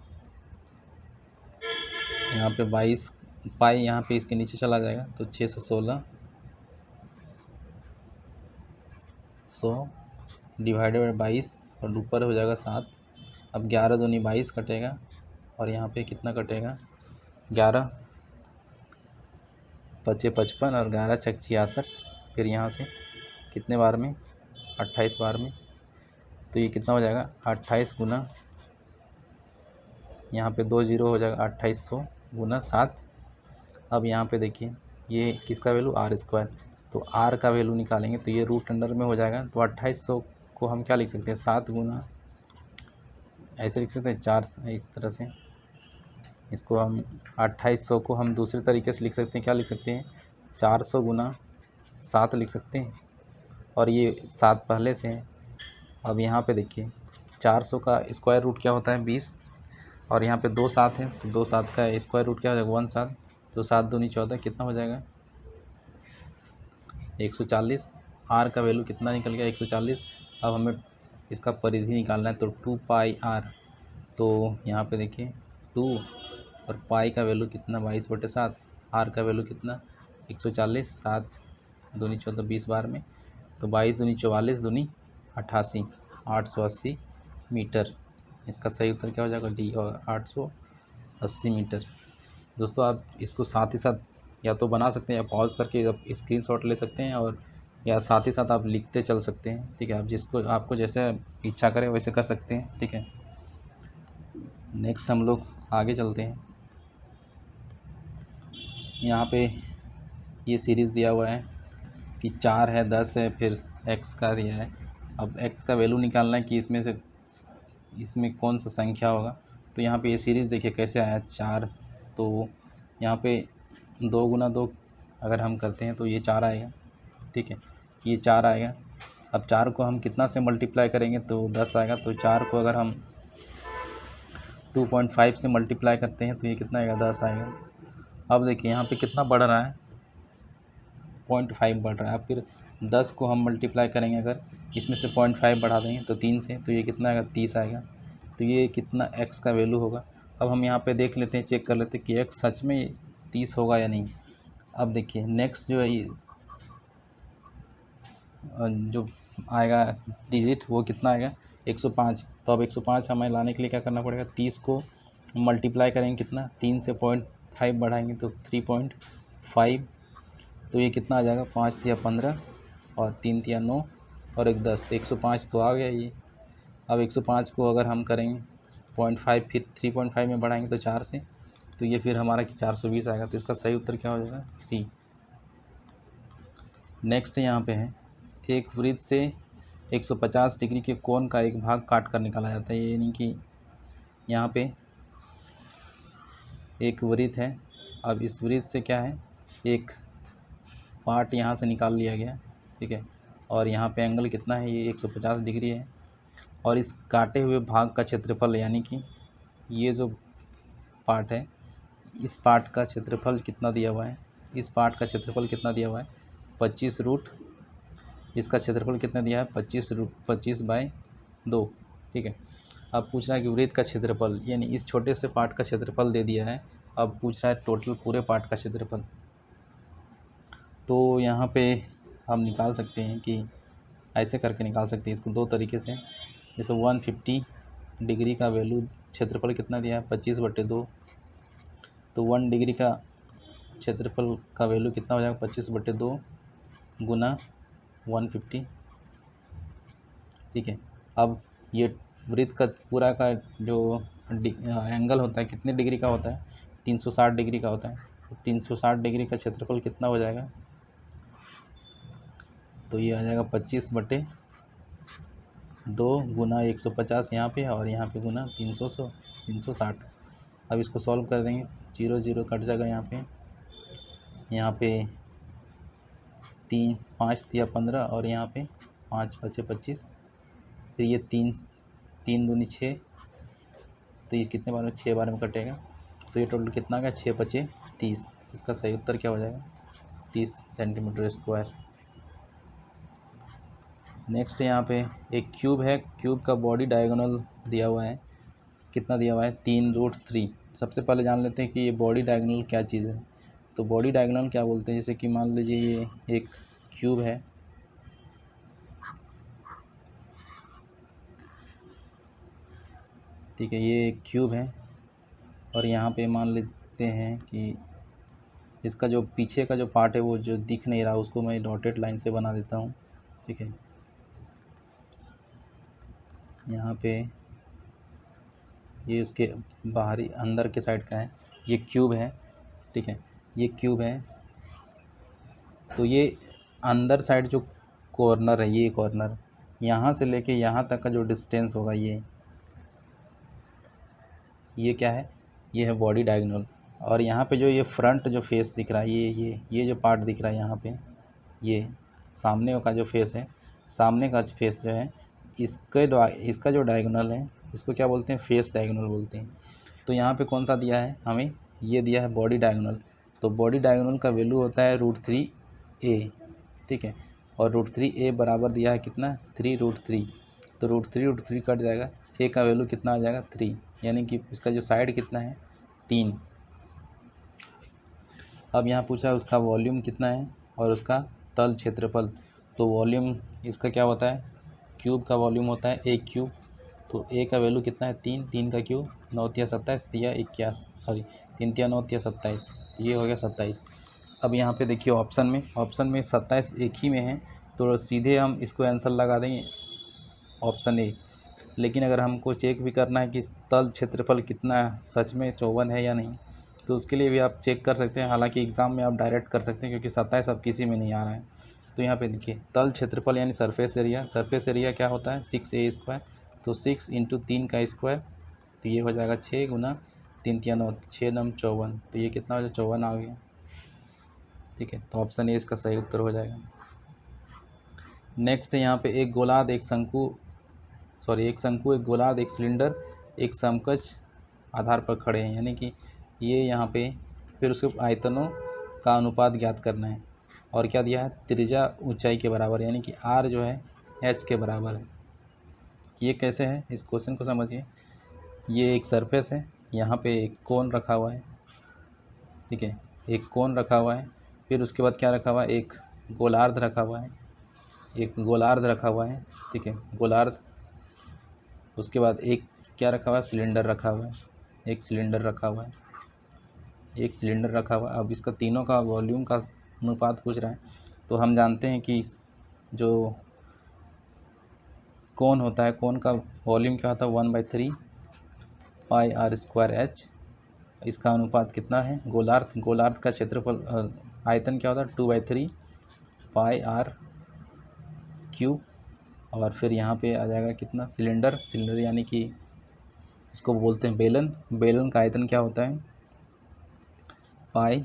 यहाँ पे 22, पाई यहाँ पे इसके नीचे चला जाएगा, तो 616 100 डिवाइडेड बाई 22 और ऊपर हो जाएगा 7। अब 11 दूनी 22 कटेगा, और यहाँ पे कितना कटेगा, 11 पचे 55 और 11 छक 66। फिर यहाँ से कितने बार में, 28 बार में। तो ये कितना हो जाएगा, 28 गुना, यहाँ पे 2 जीरो हो जाएगा, 2800 गुना 7। अब यहाँ पे देखिए ये किसका वैल्यू, आर स्क्वायर। तो आर का वैल्यू निकालेंगे तो ये रूट अंडर में हो जाएगा। तो 2800 को हम क्या लिख सकते हैं, 7 गुना, ऐसे लिख सकते हैं 4, इस तरह से इसको हम 2800 को हम दूसरे तरीके से लिख सकते हैं, क्या लिख सकते हैं, 400 गुना 7 लिख सकते हैं, और ये 7 पहले से है। अब यहाँ पे देखिए 400 का स्क्वायर रूट क्या होता है, 20, और यहाँ पे 2 7 है, तो 2 7 का स्क्वायर रूट क्या हो जाएगा, 1 7। तो 7 दूनी 14, कितना हो जाएगा, 140। आर का वैल्यू कितना निकल गया, 140। अब हमें इसका परिधि निकालना है, तो 2 पाई आर। तो यहाँ पे देखिए 2 और पाई का वैल्यू कितना, 22/7। आर का वैल्यू कितना, 140, 7 दूनी 14, 20 बार में। तो 22 दूनी 44 दूनी 88, 880 मीटर। इसका सही उत्तर क्या हो जाएगा, डी, और 880 मीटर। दोस्तों आप इसको साथ ही साथ या तो बना सकते हैं, या पॉज करके आप स्क्रीनशॉट ले सकते हैं, और या साथ ही साथ आप लिखते चल सकते हैं, ठीक है। आप जिसको आपको जैसे इच्छा करें वैसे कर सकते हैं, ठीक है। नेक्स्ट हम लोग आगे चलते हैं। यहाँ पे ये सीरीज़ दिया हुआ है कि 4 है, 10 है, फिर x का दिया है। अब x का वैल्यू निकालना है कि इसमें कौन सा संख्या होगा। तो यहाँ पे ये सीरीज़ देखिए कैसे आया, 4। तो यहाँ पे 2 गुना 2 अगर हम करते हैं तो ये 4 आएगा, ठीक है, ये 4 आएगा। अब 4 को हम कितना से मल्टीप्लाई करेंगे तो 10 आएगा। तो 4 को अगर हम 2.5 से मल्टीप्लाई करते हैं तो ये कितना आएगा, 10 आएगा। अब देखिए यहाँ पे कितना बढ़ रहा है, 0.5 बढ़ रहा है। अब फिर 10 को हम मल्टीप्लाई करेंगे, अगर इसमें से 0.5 बढ़ा देंगे तो 3 से, तो ये कितना आएगा, 30 आएगा। तो ये कितना x का वैल्यू होगा। अब हम यहाँ पे देख लेते हैं, चेक कर लेते हैं कि x सच में 30 होगा या नहीं। अब देखिए नेक्स्ट जो है ये जो आएगा डिजिट वो कितना आएगा, 105। तो अब 105 हमें लाने के लिए क्या करना पड़ेगा, 30 को मल्टीप्लाई करेंगे कितना, 3 से 0.5 बढ़ाएंगे तो 3.5। तो ये कितना आ जाएगा, 5 तिया 15 और 3 तिया 9 और 1 10, 105 तो आ गया ये। अब 105 को अगर हम करेंगे 0.5, फिर 3.5 में बढ़ाएंगे तो 4 से, तो ये फिर हमारा कि 420 आएगा। तो इसका सही उत्तर क्या हो जाएगा, सी। नेक्स्ट यहाँ पे है, एक वृत्त से 150 डिग्री के कोण का एक भाग काट कर निकाला जाता है। यानी कि यहाँ पे एक वृत्त है, अब इस वृत्त से क्या है, एक पार्ट यहाँ से निकाल लिया गया, ठीक है, और यहाँ पे एंगल कितना है, ये 150 डिग्री है। और इस काटे हुए भाग का क्षेत्रफल, यानी कि ये जो पार्ट है, इस पार्ट का क्षेत्रफल कितना दिया हुआ है, इस पार्ट का क्षेत्रफल कितना दिया हुआ है, 25 इसका क्षेत्रफल कितना दिया है, 25/2, ठीक है। अब पूछ रहा है कि वृत्त का क्षेत्रफल, यानी इस छोटे से पार्ट का क्षेत्रफल दे दिया है, अब पूछ रहा है टोटल पूरे पार्ट का क्षेत्रफल। तो यहाँ पे हम निकाल सकते हैं कि ऐसे करके निकाल सकते हैं इसको दो तरीके से। जैसे 150 डिग्री का वैल्यू क्षेत्रफल कितना दिया है, 25/2, तो 1 डिग्री का क्षेत्रफल का वैल्यू कितना हो जाएगा, 25/2 गुना 150, ठीक है। अब ये वृत्त का पूरा का जो एंगल होता है कितने डिग्री का होता है, 360 डिग्री का होता है। तो 360 डिग्री का क्षेत्रफल कितना हो जाएगा, तो ये आ जाएगा 25/2 गुना 150 यहाँ पे, और यहाँ पे गुना 360। अब इसको सॉल्व कर देंगे, 0 0 कट जाएगा यहाँ पे 3 5 दिया 15, और यहाँ पे 5 बचे 25, फिर ये 3 3 दूनी 6, तो ये कितने बार में, 6 बार में कटेगा, तो ये टोटल कितना आ गया, 6 बचे 30। इसका सही उत्तर क्या हो जाएगा, 30 सेंटीमीटर स्क्वायर। नेक्स्ट यहाँ पे एक क्यूब है, क्यूब का बॉडी डायगोनल दिया हुआ है, कितना दिया हुआ है, 3√3। सबसे पहले जान लेते हैं कि ये बॉडी डायगोनल क्या चीज़ है। तो बॉडी डायगोनल क्या बोलते हैं, जैसे कि मान लीजिए ये एक क्यूब है, ठीक है, ये एक क्यूब है, और यहाँ पे मान लेते हैं कि इसका जो पीछे का जो पार्ट है वो जो दिख नहीं रहा, उसको मैं डॉटेड लाइन से बना देता हूँ, ठीक है। यहाँ पे ये उसके बाहरी अंदर के साइड का है, ये क्यूब है, ठीक है, ये क्यूब है। तो ये अंदर साइड जो कॉर्नर है, ये कॉर्नर यहाँ से लेके यहाँ तक का जो डिस्टेंस होगा, ये क्या है, ये है बॉडी डायगोनल। और यहाँ पे जो ये फ्रंट जो फेस दिख रहा है, ये जो पार्ट दिख रहा है यहाँ पे, ये सामने का जो फेस है, सामने का फेस जो है, इसका जो डायगोनल है, इसको क्या बोलते हैं, फेस डायगोनल बोलते हैं। तो यहाँ पे कौन सा दिया है हमें, ये दिया है बॉडी डायगोनल। तो बॉडी डायगोनल का वैल्यू होता है √3a, ठीक है, और √3a बराबर दिया है कितना, 3√3। तो √3 कट जाएगा, a का वैल्यू कितना आ जाएगा, 3, यानी कि इसका जो साइड कितना है, 3। अब यहाँ पूछा है उसका वॉल्यूम कितना है और उसका तल क्षेत्रफल। तो वॉल्यूम इसका क्या होता है, क्यूब का वॉल्यूम होता है a क्यूब, तो a का वैल्यू कितना है, 3, 3 का क्यूब 9 × 27 या 21, सॉरी 3 × 9 = 27, तो ये हो गया 27। अब यहाँ पे देखिए ऑप्शन में 27 एक ही में है, तो सीधे हम इसको आंसर लगा देंगे ऑप्शन ए। लेकिन अगर हमको चेक भी करना है कि तल क्षेत्रफल कितना है, सच में 54 है या नहीं, तो उसके लिए भी आप चेक कर सकते हैं। हालांकि एग्ज़ाम में आप डायरेक्ट कर सकते हैं, क्योंकि 27 अब किसी में नहीं आ रहा है। तो यहाँ पे देखिए तल क्षेत्रफल यानी सरफेस एरिया क्या होता है, 6a², तो 6 × 3 का स्क्वायर, तो ये हो जाएगा 6 गुना 3 × 9, 6 9 54, तो ये कितना हो जाएगा, 54 आ गया, ठीक है। तो ऑप्शन ए इसका सही उत्तर हो जाएगा। नेक्स्ट यहाँ पे एक गोलार्ध, एक शंकु, एक गोलार्ध, एक सिलेंडर, एक समकक्ष आधार पर खड़े हैं, यानी कि ये यहाँ पे फिर उसके आयतनों का अनुपात ज्ञात करना है। और क्या दिया है, त्रिज्या ऊंचाई के बराबर, यानी कि r जो है h के बराबर है। ये कैसे है, इस क्वेश्चन को समझिए। ये एक सरफेस है, यहाँ पे एक कोन रखा हुआ है, ठीक है, एक कोन रखा हुआ है, फिर उसके बाद क्या रखा हुआ है, एक गोलार्ध रखा हुआ है, ठीक है, गोलार्ध। उसके बाद एक क्या रखा हुआ है, सिलेंडर रखा हुआ है, एक सिलेंडर रखा हुआ है। अब इसका तीनों का वॉल्यूम का अनुपात पूछ रहा है, तो हम जानते हैं कि जो कोन होता है, कोन का वॉल्यूम क्या होता है, 1/3 πr²h। इसका अनुपात कितना है, गोलार्ध का क्षेत्रफल आयतन क्या होता है, 2/3 पाई आर क्यू, और फिर यहाँ पे आ जाएगा कितना, सिलेंडर, सिलेंडर यानी कि इसको बोलते हैं बेलन, बेलन का आयतन क्या होता है, पाई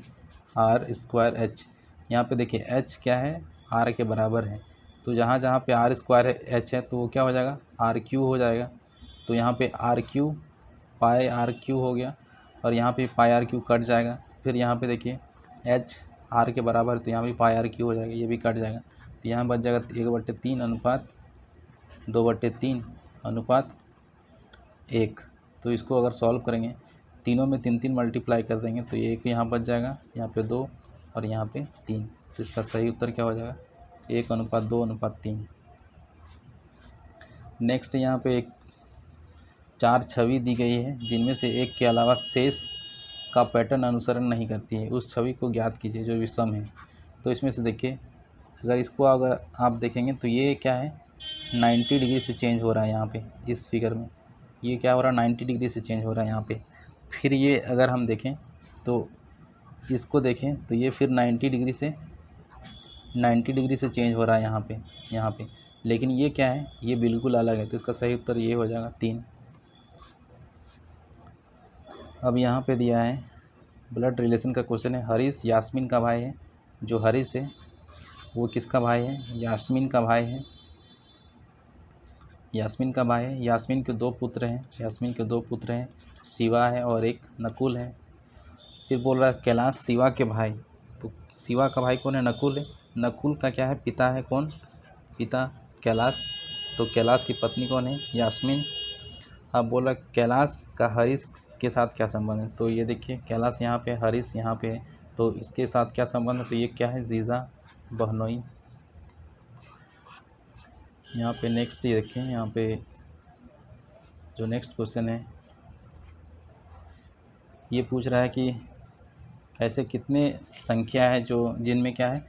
आर स्क्वायर एच। यहाँ पे देखिए एच क्या है, आर के बराबर है, तो जहाँ जहाँ पे आर स्क्वायर है एच है तो वो क्या हो जाएगा, आर क्यू हो जाएगा। तो यहाँ पे r q, pi r q हो गया, और यहाँ पे पाई आर क्यू कट जाएगा। फिर यहाँ पे देखिए एच आर के बराबर, तो यहाँ भी पाई आर क्यू हो जाएगा, ये भी कट जाएगा। तो यहाँ बच जाएगा 1/3 अनुपात 2/3 अनुपात 1। तो इसको अगर सॉल्व करेंगे, तीनों में 3 3 मल्टीप्लाई कर देंगे तो ये 1 यहाँ बच जाएगा, यहाँ पे 2 और यहाँ पे 3। तो इसका सही उत्तर क्या हो जाएगा, 1/2/3। नेक्स्ट यहाँ पे एक 4 छवि दी गई है जिनमें से एक के अलावा शेष का पैटर्न अनुसरण नहीं करती है, उस छवि को ज्ञात कीजिए जो विषम है। तो इसमें से देखिए, अगर आप देखेंगे तो ये क्या है, 90 डिग्री से चेंज हो रहा है यहाँ पे, इस फिगर में ये क्या हो रहा है, 90 डिग्री से चेंज हो रहा है यहाँ पे। फिर ये अगर हम देखें तो इसको देखें तो ये फिर 90 डिग्री से चेंज हो रहा है यहाँ पे, लेकिन ये क्या है, ये बिल्कुल अलग है। तो इसका सही उत्तर ये हो जाएगा 3। अब यहाँ पे दिया है ब्लड रिलेशन का क्वेश्चन है, हरीश यास्मीन का भाई है। जो हरीश है वो किसका भाई है, यास्मीन का भाई है, यास्मीन का भाई है। यास्मीन के 2 पुत्र हैं, शिवा है और एक नकुल है। फिर बोल रहा है कैलाश शिवा के भाई, तो शिवा का भाई कौन है, नकुल है। नकुल का क्या है, पिता है कौन, पिता कैलाश, तो कैलाश की पत्नी कौन है, यास्मीन। अब बोला कैलाश का हरीश के साथ क्या संबंध है, तो ये देखिए कैलाश यहाँ पे, हरीश यहाँ पे है, तो इसके साथ क्या संबंध है, तो ये क्या है, जीजा बहनोई। यहाँ पे नेक्स्ट ये देखें, यहाँ पे जो नेक्स्ट क्वेश्चन है ये पूछ रहा है कि ऐसे कितने संख्या है जो जिनमें क्या है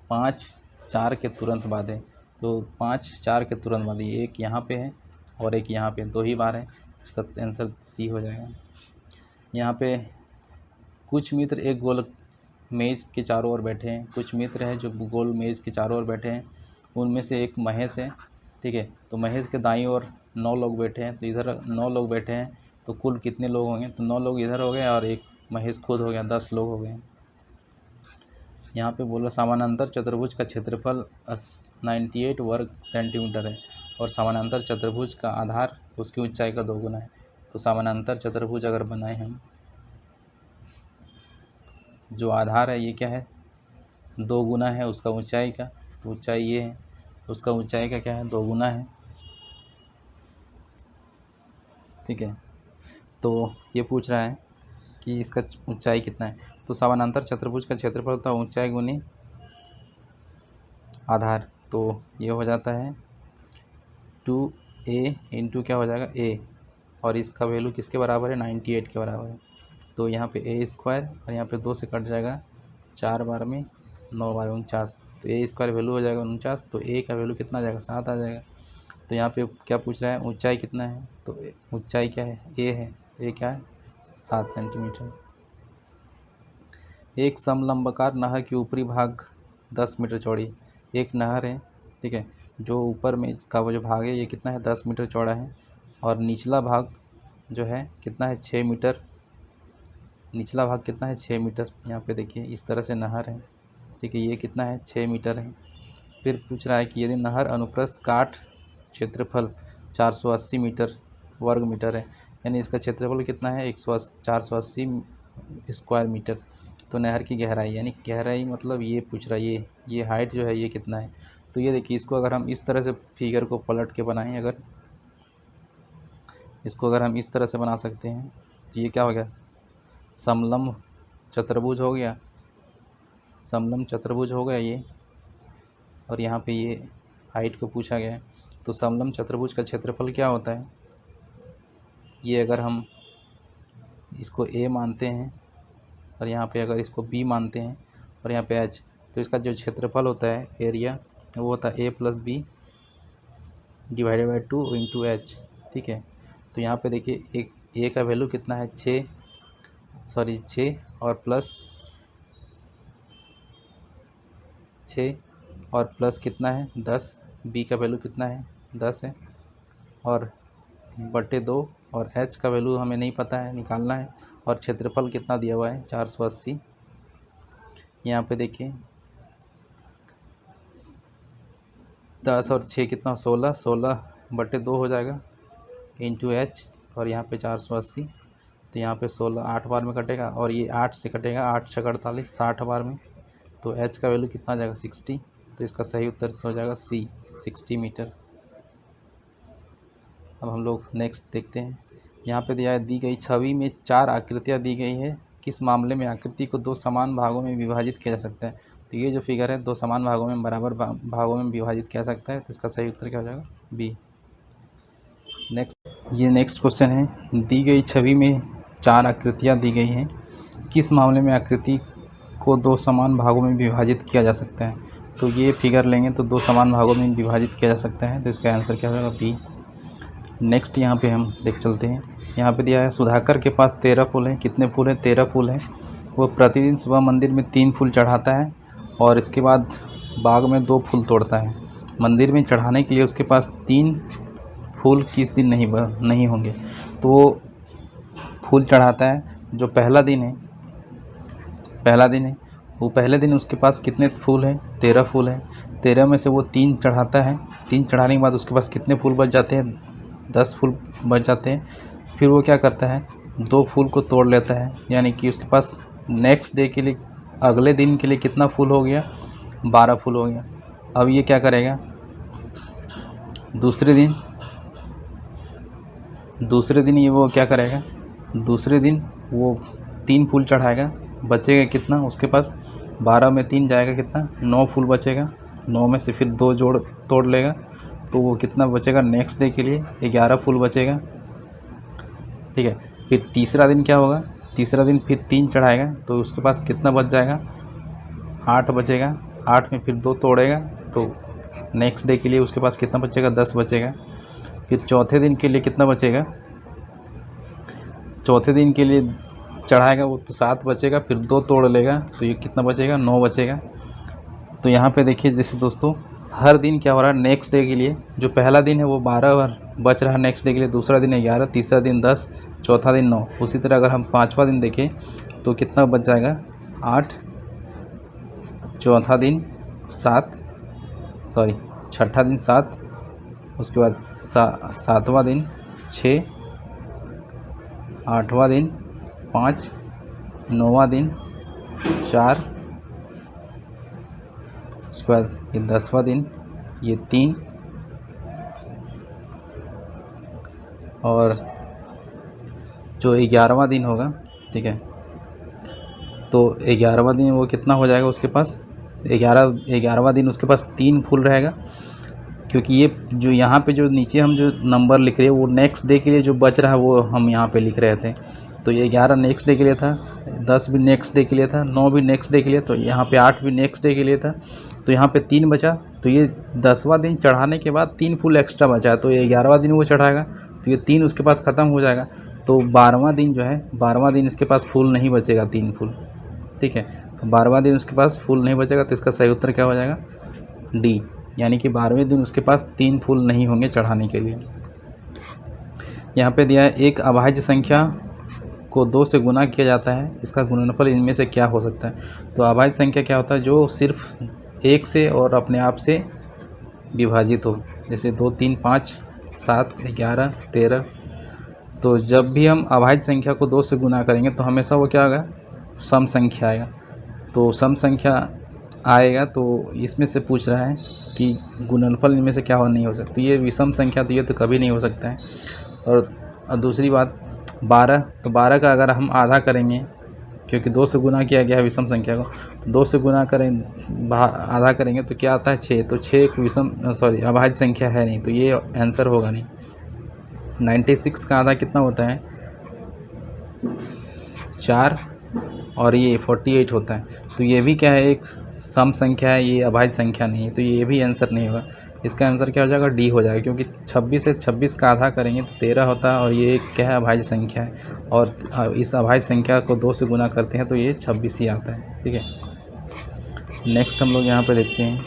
5 4 के तुरंत बाद है। तो 5 4 के तुरंत बाद, एक यहाँ पे है और एक यहाँ पे, 2 ही बार है, इसका आंसर सी हो जाएगा। यहाँ पे कुछ मित्र एक गोल मेज़ के चारों ओर बैठे हैं, कुछ मित्र हैं जो गोल मेज़ के चारों ओर बैठे हैं, उनमें से एक महेश है, ठीक है। तो महेश के दाईं ओर 9 लोग बैठे हैं, तो इधर 9 लोग बैठे हैं, तो कुल कितने लोग होंगे, तो 9 लोग इधर हो गए और एक महेश खुद हो गया, 10 लोग हो गए। यहाँ पे बोला समानांतर चतुर्भुज का क्षेत्रफल 98 वर्ग सेंटीमीटर है और समानांतर चतुर्भुज का आधार उसकी ऊंचाई का 2 गुना है। तो समानांतर चतुर्भुज अगर बनाए हम, जो आधार है ये क्या है, 2 गुना है उसका ऊंचाई का, तो ऊंचाई ये है, उसका ऊंचाई का क्या है, 2 गुना है, ठीक है। तो ये पूछ रहा है कि इसका ऊंचाई कितना है, तो समानांतर चतुर्भुज का क्षेत्रफल होता है ऊंचाई गुनी आधार, तो ये हो जाता है 2a इंटू क्या हो जाएगा a, और इसका वैल्यू किसके बराबर है, 98 के बराबर है। तो यहाँ पे a स्क्वायर और यहाँ पे 2 से कट जाएगा, 4 बार में 9 बार 49, तो a स्क्वायर वैल्यू हो जाएगा 49, तो a का वैल्यू कितना आ जाएगा, 7 आ जाएगा। तो यहाँ पे क्या पूछ रहा है, ऊंचाई कितना है, तो ऊंचाई क्या है, a है, a क्या है 7 सेंटीमीटर। एक समलंबाकार नहर की ऊपरी भाग 10 मीटर चौड़ी, एक नहर है, ठीक है, जो ऊपर में का वो जो भाग है ये कितना है, 10 मीटर चौड़ा है, और निचला भाग जो है कितना है, 6 मीटर, निचला भाग कितना है, 6 मीटर। यहाँ पे देखिए इस तरह से नहर है, ठीक है, ये कितना है, 6 मीटर है। फिर पूछ रहा है कि यदि नहर अनुप्रस्थ काट क्षेत्रफल 480 मीटर वर्ग मीटर है, यानी इसका क्षेत्रफल कितना है, 480 स्क्वायर मीटर। तो नहर की गहराई, यानी गहराई मतलब ये पूछ रहा है, ये हाइट जो है ये कितना है। तो ये देखिए, इसको अगर हम इस तरह से फिगर को पलट के बनाएं, अगर इसको अगर हम इस तरह से बना सकते हैं, तो ये क्या हो गया, समलंब चतुर्भुज हो गया, समलंब चतुर्भुज हो गया ये, और यहाँ पे ये हाइट को पूछा गया है। तो समलंब चतुर्भुज का क्षेत्रफल क्या होता है, ये अगर हम इसको a मानते हैं और यहाँ पे अगर इसको b मानते हैं और यहाँ पे h, तो इसका जो क्षेत्रफल होता है एरिया वो होता है a + b divided by 2 into h, ठीक है। तो यहाँ पे देखिए एक a का वैल्यू कितना है, 6 और प्लस 6 और प्लस कितना है 10, बी का वैल्यू कितना है 10 है, और बटे 2, और एच का वैल्यू हमें नहीं पता है, निकालना है, और क्षेत्रफल कितना दिया हुआ है 480। यहाँ पे देखिए 10 और 6 कितना 16, 16 बटे 2 हो जाएगा इंटू एच, और यहाँ पे 480, तो यहाँ पे 16 8 बार में कटेगा, और ये 8 से कटेगा, 8 6 48 60 बार में, तो एच का वैल्यू कितना आ जाएगा 60। तो इसका सही उत्तर हो जाएगा सी 60 मीटर। अब हम लोग नेक्स्ट देखते हैं। यहाँ पे दिया है दी गई छवि में 4 आकृतियाँ दी गई है, किस मामले में आकृति को 2 समान भागों में विभाजित किया जा सकता है। तो ये जो फिगर है 2 समान भागों में बराबर भागों में विभाजित किया जा सकता है, तो इसका सही उत्तर क्या हो जाएगा बी। नेक्स्ट क्वेश्चन है, दी गई छवि में 4 आकृतियाँ दी गई हैं, किस मामले में आकृति को 2 समान भागों में विभाजित किया जा सकता है। तो ये फिगर लेंगे तो 2 समान भागों में विभाजित किया जा सकता है, तो इसका आंसर क्या हो जाएगा बी। नेक्स्ट यहाँ पे हम देख चलते हैं। यहाँ पे दिया है सुधाकर के पास 13 फूल हैं, कितने फूल हैं 13 फूल हैं। वो प्रतिदिन सुबह मंदिर में 3 फूल चढ़ाता है और इसके बाद बाग में 2 फूल तोड़ता है। मंदिर में चढ़ाने के लिए उसके पास 3 फूल किस दिन नहीं होंगे। तो वो फूल चढ़ाता है जो पहला दिन है, वो पहले दिन उसके पास कितने फूल हैं 13 फूल हैं। 13 में से वो 3 चढ़ाता है, 3 चढ़ाने के बाद उसके पास कितने फूल बच जाते हैं 10 फूल बच जाते हैं। फिर वो क्या करता है 2 फूल को तोड़ लेता है, यानी कि उसके पास नेक्स्ट डे के लिए अगले दिन के लिए कितना फूल हो गया 12 फूल हो गया। अब ये क्या करेगा दूसरे दिन ये वो क्या करेगा दूसरे दिन वो 3 फूल चढ़ाएगा, बचेगा कितना उसके पास 12 में 3 जाएगा कितना 9 फूल बचेगा। 9 में से फिर 2 जोड़ तोड़ लेगा तो वो कितना बचेगा नेक्स्ट डे के लिए 11 फूल बचेगा। ठीक है, फिर तीसरा दिन क्या होगा, तीसरा दिन फिर 3 चढ़ाएगा तो उसके पास कितना बच जाएगा 8 बचेगा। 8 में फिर 2 तोड़ेगा तो नेक्स्ट डे के लिए उसके पास कितना बचेगा 10 बचेगा। फिर चौथे दिन के लिए कितना बचेगा, चौथे दिन के लिए चढ़ाएगा वो तो 7 बचेगा, फिर 2 तोड़ लेगा तो ये कितना बचेगा 9 बचेगा। तो यहाँ पे देखिए जैसे दोस्तों हर दिन क्या हो रहा है नेक्स्ट डे के लिए जो पहला दिन है वो 12 बार बच रहा है नेक्स्ट डे के लिए, दूसरा दिन 11, तीसरा दिन 10, चौथा दिन 9। उसी तरह अगर हम 5वां दिन देखें तो कितना बच जाएगा 8, चौथा दिन 7, छठा दिन 7, उसके बाद 7वां दिन 6, 8वां दिन 5, 9वां दिन 4, उसके बाद ये 10वां दिन ये 3, और जो 11वां दिन होगा, ठीक है, तो 11वां दिन वो कितना हो जाएगा उसके पास 11वां दिन उसके पास 3 फूल रहेगा, क्योंकि ये जो यहाँ पे जो नीचे हम जो नंबर लिख रहे हैं वो नेक्स्ट डे के लिए जो बच रहा है वो हम यहाँ पे लिख रहे थे। तो ये 11 नेक्स्ट डे के लिए था, 10 भी नेक्स्ट डे के लिए था, 9 भी नेक्स्ट डे के लिए, तो यहाँ पे 8 भी नेक्स्ट डे के लिए था, तो यहाँ पे 3 बचा। तो ये 10वां दिन चढ़ाने के बाद 3 फूल एक्स्ट्रा बचा, तो ये 11वां दिन वो चढ़ाएगा तो ये 3 उसके पास ख़त्म हो जाएगा। तो 12वां दिन जो है 12वां दिन इसके पास फूल नहीं बचेगा 3 फूल, ठीक है, तो 12वां दिन उसके पास फूल नहीं बचेगा, तो इसका सही उत्तर क्या हो जाएगा डी, यानी कि 12वें दिन उसके पास 3 फूल नहीं होंगे चढ़ाने के लिए। यहाँ पे दिया है एक अभाज्य संख्या को 2 से गुना किया जाता है, इसका गुणनफल इनमें से क्या हो सकता है। तो अभाज्य संख्या क्या होता है जो सिर्फ 1 से और अपने आप से विभाजित हो, जैसे 2 3 5 7 11 13। तो जब भी हम अभाज्य संख्या को 2 से गुना करेंगे तो हमेशा वो क्या होगा सम संख्या आएगा। तो सम संख्या आएगा तो इसमें से पूछ रहा है कि गुणनफल इनमें से क्या हो नहीं हो सकता, ये विषम संख्या तो ये तो कभी नहीं हो सकता है। और दूसरी बात 12, तो 12 का अगर हम आधा करेंगे, क्योंकि 2 से गुना किया गया है विषम संख्या को, तो 2 से गुना करें आधा करेंगे तो क्या आता है 6, तो 6 एक अभाज्य संख्या है नहीं, तो ये आंसर होगा नहीं। 96 का आधा कितना होता है 4, और ये 48 होता है, तो ये भी क्या है एक सम संख्या है, ये अभाज्य संख्या नहीं है, तो ये भी आंसर नहीं होगा। इसका आंसर क्या हो जाएगा डी हो जाएगा, क्योंकि 26 से 26 का आधा करेंगे तो 13 होता है, और ये क्या है अभाज्य संख्या है, और इस अभाज्य संख्या को 2 से गुना करते हैं तो ये 26 ही आता है। ठीक है, नेक्स्ट हम लोग यहाँ पे देखते हैं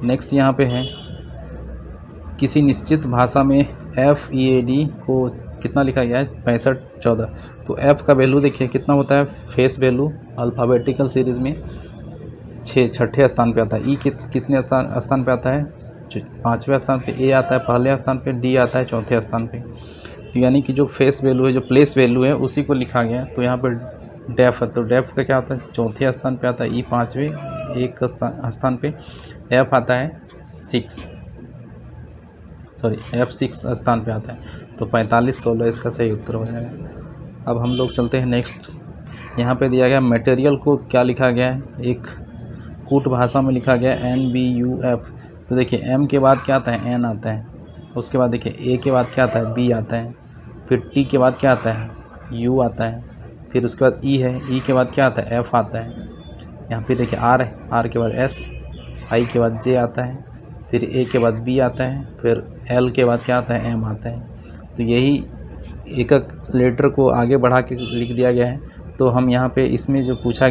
नेक्स्ट यहाँ पे है किसी निश्चित भाषा में FEAD को कितना लिखा गया है 6514। तो F का वैल्यू देखिए कितना होता है, फेस वैल्यू अल्फ़ाबेटिकल सीरीज़ में छठे स्थान पे आता है। कितने स्थान पे आता है, 5वें स्थान पे। A आता है पहले स्थान पे, D आता है चौथे स्थान पे। तो यानी कि जो फेस वैल्यू है, जो प्लेस वैल्यू है, उसी को लिखा गया। तो यहाँ पर डेफ है, तो डेफ का क्या होता है, चौथे स्थान पे आता है। E 5वें, एक स्थान पे। F आता है F 6 स्थान पे आता है। तो 4516 इसका सही उत्तर हो जाएगा। अब हम लोग चलते हैं नेक्स्ट। यहाँ पे दिया गया मटेरियल को क्या लिखा गया है, एक कूट भाषा में लिखा गया NBUF। तो देखिए M के बाद क्या आता है, N आता है। उसके बाद देखिए A के बाद क्या आता है, B आता है। फिर T के बाद क्या आता है, U आता है। फिर उसके बाद E है, E के बाद क्या आता है, F आता है। यहाँ पे देखिए R है, R के बाद S, I के बाद J आता है। फिर A के बाद B आता है। फिर L के बाद क्या आता है, M आता है। तो यही एक एक लेटर को आगे बढ़ा के लिख दिया गया है। तो हम यहाँ पे इसमें जो पूछा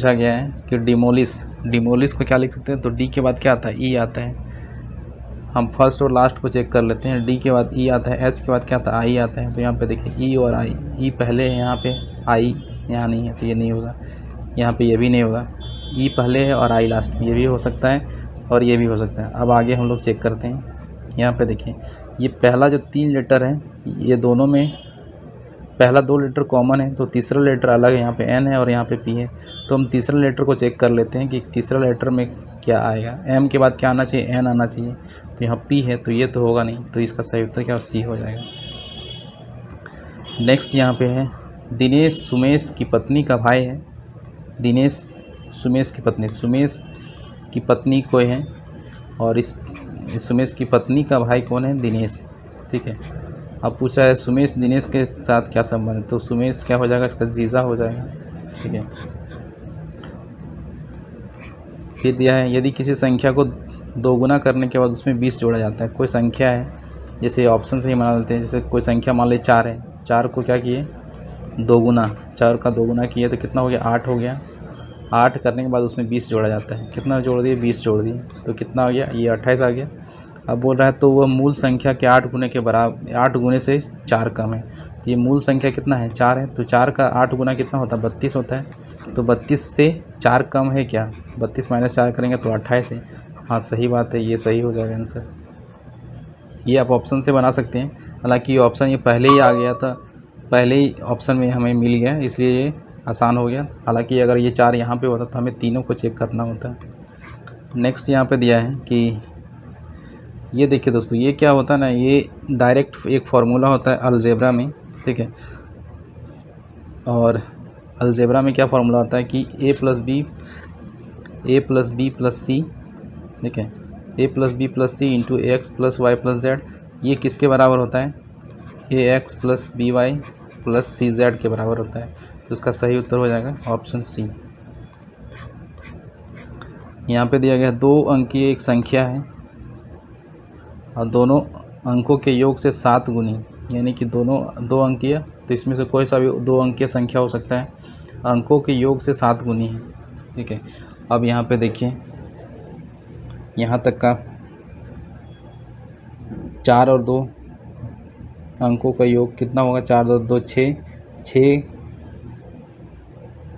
गया है कि डिमोलिश को क्या लिख सकते हैं, तो D के बाद क्या आता है, E आता है। हम फर्स्ट और लास्ट को चेक कर लेते हैं। D के बाद E आता है, H के बाद क्या आता है, I आता है। तो यहाँ पे देखिए E और I, E पहले है यहाँ पे, I यहाँ नहीं है, तो ये नहीं होगा। यहाँ पे ये भी नहीं होगा। E पहले है और I लास्ट में, ये भी हो सकता है और ये भी हो सकता है। अब आगे हम लोग चेक करते हैं। यहाँ पे देखिए ये पहला जो 3 लेटर है, ये दोनों में पहला 2 लेटर कॉमन है, तो तीसरा लेटर अलग है। यहाँ पे N है और यहाँ पे P है। तो हम तीसरा लेटर को चेक कर लेते हैं कि तीसरा लेटर में क्या आएगा। M के बाद क्या आना चाहिए, N आना चाहिए। तो यहाँ P है, तो ये तो होगा नहीं। तो इसका सही उत्तर क्या, C हो जाएगा। नेक्स्ट यहाँ पे है दिनेश सुमेश की पत्नी का भाई है। दिनेश सुमेश की पत्नी कोई है, और इस सुमेश की पत्नी का भाई कौन है, दिनेश। ठीक है। अब पूछा है सुमेश दिनेश के साथ क्या संबंध है, तो सुमेश क्या हो जाएगा, इसका जीजा हो जाएगा। ठीक है। फिर दिया है यदि किसी संख्या को 2 गुना करने के बाद उसमें 20 जोड़ा जाता है। कोई संख्या है, जैसे ऑप्शन से ही मान लेते हैं, जैसे कोई संख्या मान ले 4 है, 4 को क्या किए 2 गुना, 4 का 2 गुना किए तो कितना हो गया, 8 हो गया। 8 करने के बाद उसमें 20 जोड़ा जाता है। कितना जोड़ दिए, 20 जोड़ दिए, तो कितना हो गया, ये 28 आ गया। अब बोल रहा है तो वह मूल संख्या के 8 गुने के बराबर, 8 गुने से 4 कम है। तो ये मूल संख्या कितना है, 4 है। तो 4 का 8 गुना कितना होता है, 32 होता है। तो 32 से 4 कम है क्या, 32 माइनस 4 करेंगे तो 28 है। हाँ सही बात है, ये सही हो जाएगा आंसर। ये आप ऑप्शन से बना सकते हैं। हालांकि ये ऑप्शन ये पहले ही आ गया था, पहले ही ऑप्शन में हमें मिल गया, इसलिए ये आसान हो गया। हालांकि अगर ये 4 यहाँ पे होता तो हमें तीनों को चेक करना होता। नेक्स्ट यहाँ पे दिया है कि ये देखिए दोस्तों, ये क्या होता है ना, ये डायरेक्ट एक फार्मूला होता है अलजेब्रा में। ठीक है। और अलजेब्रा में क्या फार्मूला होता है कि a plus B plus C, ठीक है, a plus B plus C into X plus Y plus Z, ये किसके बराबर होता है, ax plus B Y plus C Z के बराबर होता है। तो इसका सही उत्तर हो जाएगा ऑप्शन सी। यहाँ पे दिया गया 2 अंकीय एक संख्या है और दोनों अंकों के योग से 7 गुनी, यानी कि दोनों 2 अंकीय, तो इसमें से कोई सा भी 2 अंकीय संख्या हो सकता है, अंकों के योग से 7 गुनी है। ठीक है। अब यहाँ पे देखिए, यहाँ तक का 4 और 2 अंकों का योग कितना होगा, 4 और 2 6,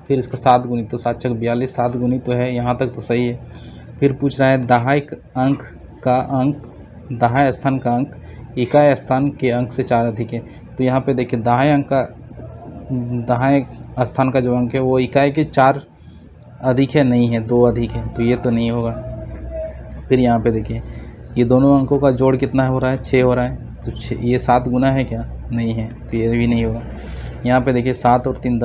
फिर इसका 7 गुनी, तो 7 × 42, 7 गुनी तो है, यहाँ तक तो सही है। फिर पूछ रहा है दहाई स्थान का अंक इकाई स्थान के अंक से 4 अधिक है। तो यहाँ पे देखिए दहाई स्थान का जो अंक है वो इकाई के 4 अधिक है, नहीं है, 2 अधिक है, तो ये तो नहीं होगा। फिर यहाँ पे देखिए ये दोनों अंकों का जोड़ कितना हो रहा है, 6 हो रहा है, तो ये 7 गुना है क्या, नहीं है, तो ये भी नहीं होगा। यहाँ पे देखिए 7 और 3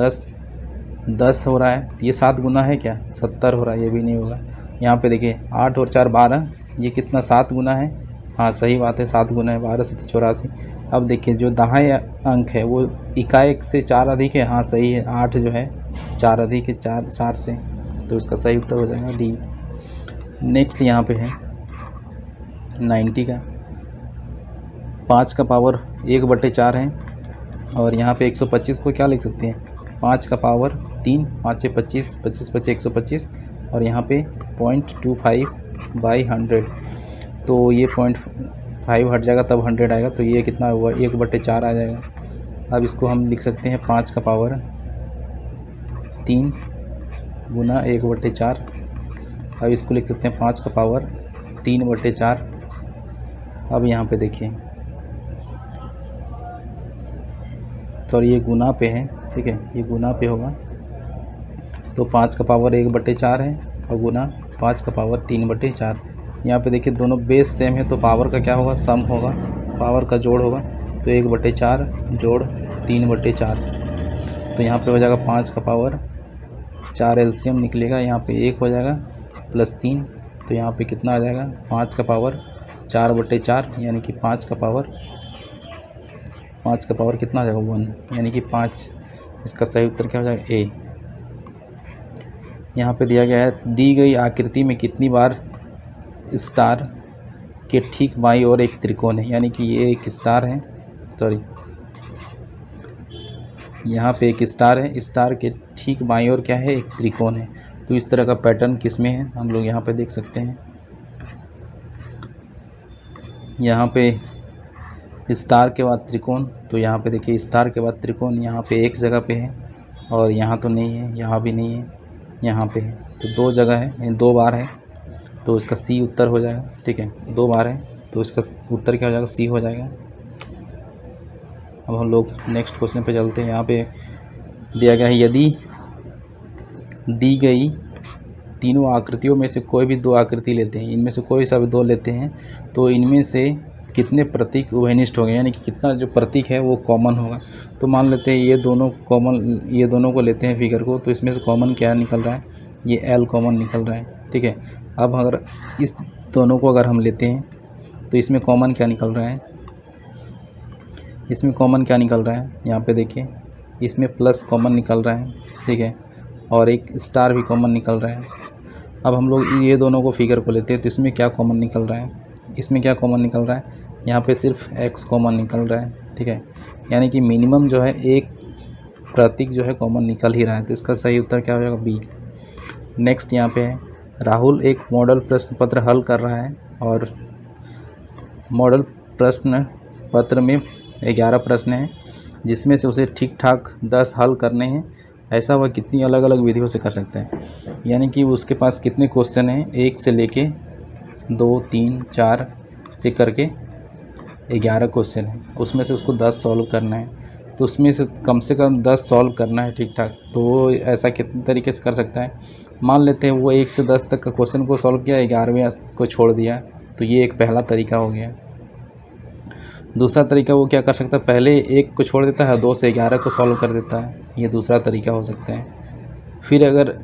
10 हो रहा है, तो ये 7 गुना है क्या, 70 हो रहा है, ये भी नहीं होगा। यहाँ पे देखिए 8 और 4 12, ये कितना 7 गुना है, हाँ सही बात है, 7 गुना है, 12 से 84। अब देखिए जो दहाई अंक है वो इकाई से 4 अधिक है, हाँ सही है, 8 जो है 4 अधिक है 4 से, तो इसका सही उत्तर हो जाएगा डी। नेक्स्ट यहाँ पे है 90 का 5 का पावर 1/4 है, और यहाँ पे 125 को क्या लिख सकते हैं, 5 का पावर 3, 5 से 25, 25 बचे 125, और यहाँ पे 0.25/100, तो ये 0.5 हट जाएगा तब 100 आएगा, तो ये कितना हुआ 1/4 आ जाएगा। अब इसको हम लिख सकते हैं 5 का पावर 3 गुना 1/4। अब इसको लिख सकते हैं 5 का पावर 3/4। अब यहाँ पे देखिए, तो ये गुना पे है, ठीक है, ये गुना पे होगा, तो 5 का पावर 1/4 है और गुना 5 का पावर 3/4। यहाँ पे देखिए दोनों बेस सेम है, तो पावर का क्या होगा, सम होगा, पावर का जोड़ होगा, तो 1/4 जोड़ 3/4, तो यहाँ पे हो जाएगा 5 का पावर 4 एलसीएम निकलेगा, यहाँ पे 1 हो जाएगा प्लस 3, तो यहाँ पे कितना आ जाएगा 5 का पावर 4/4, यानी कि 5 का पावर कितना आ जाएगा 1, यानी कि 5। इसका सही उत्तर क्या हो जाएगा ए। यहाँ पे दिया गया है दी गई आकृति में कितनी बार स्टार के ठीक बाईं ओर एक त्रिकोण है, यानी कि ये एक स्टार है, सॉरी यहाँ पे एक स्टार है, स्टार के ठीक बाईं ओर क्या है, एक त्रिकोण है। तो इस तरह का पैटर्न किस में है हम लोग यहाँ पे देख सकते हैं। यहाँ पे स्टार के बाद त्रिकोण, तो यहाँ पे देखिए स्टार के बाद त्रिकोण यहाँ पे एक जगह पे है, और यहाँ तो नहीं है, यहाँ भी नहीं है, यहाँ पे है, तो 2 जगह है, 2 बार है, तो इसका सी उत्तर हो जाएगा, ठीक है, 2 बार है, तो इसका उत्तर क्या हो जाएगा, सी हो जाएगा। अब हम लोग नेक्स्ट क्वेश्चन पे चलते हैं। यहाँ पे दिया गया है यदि दी गई तीनों आकृतियों में से कोई भी 2 आकृति लेते हैं, इनमें से कोई सा भी 2 लेते हैं, तो इनमें से कितने प्रतीक उभयनिष्ठ होंगे, यानी कि कितना जो प्रतीक है वो कॉमन होगा। तो मान लेते हैं ये दोनों को लेते हैं फिगर को, तो इसमें से कॉमन क्या निकल रहा है, ये एल कॉमन निकल रहा है, ठीक है। अब अगर इस दोनों को अगर हम लेते हैं तो इसमें कॉमन क्या निकल रहा है, इसमें कॉमन क्या निकल रहा है, यहाँ पे देखिए इसमें प्लस कॉमन निकल रहा है, ठीक है, और एक स्टार भी कॉमन निकल रहा है। अब हम लोग ये दोनों को फिगर को लेते हैं, तो इसमें क्या कॉमन निकल रहा है, इसमें क्या कॉमन निकल रहा है, यहाँ पे सिर्फ x कॉमन निकल रहा है, ठीक है, यानी कि मिनिमम जो है एक प्रतीक जो है कॉमन निकल ही रहा है, तो इसका सही उत्तर क्या हो जाएगा, बी। नेक्स्ट यहाँ पे है राहुल एक मॉडल प्रश्न पत्र हल कर रहा है, और मॉडल प्रश्न पत्र में 11 प्रश्न हैं, जिसमें से उसे ठीक ठाक 10 हल करने हैं। ऐसा वह कितनी अलग अलग विधियों से कर सकते हैं, यानी कि उसके पास कितने क्वेश्चन हैं, 1 से लेके 2, 3, 4 से करके 11 क्वेश्चन हैं, उसमें से उसको 10 सॉल्व करना है। तो उसमें से कम 10 सॉल्व करना है ठीक ठाक, तो वो ऐसा कितने तरीके से कर सकता है। मान लेते हैं वो 1 से 10 तक का क्वेश्चन को सॉल्व किया, 11वें को छोड़ दिया, तो ये एक पहला तरीका हो गया। दूसरा तरीका वो क्या कर सकता है, पहले 1 को छोड़ देता है, 2 से 11 को सॉल्व कर देता है, ये दूसरा तरीका हो सकता है। फिर अगर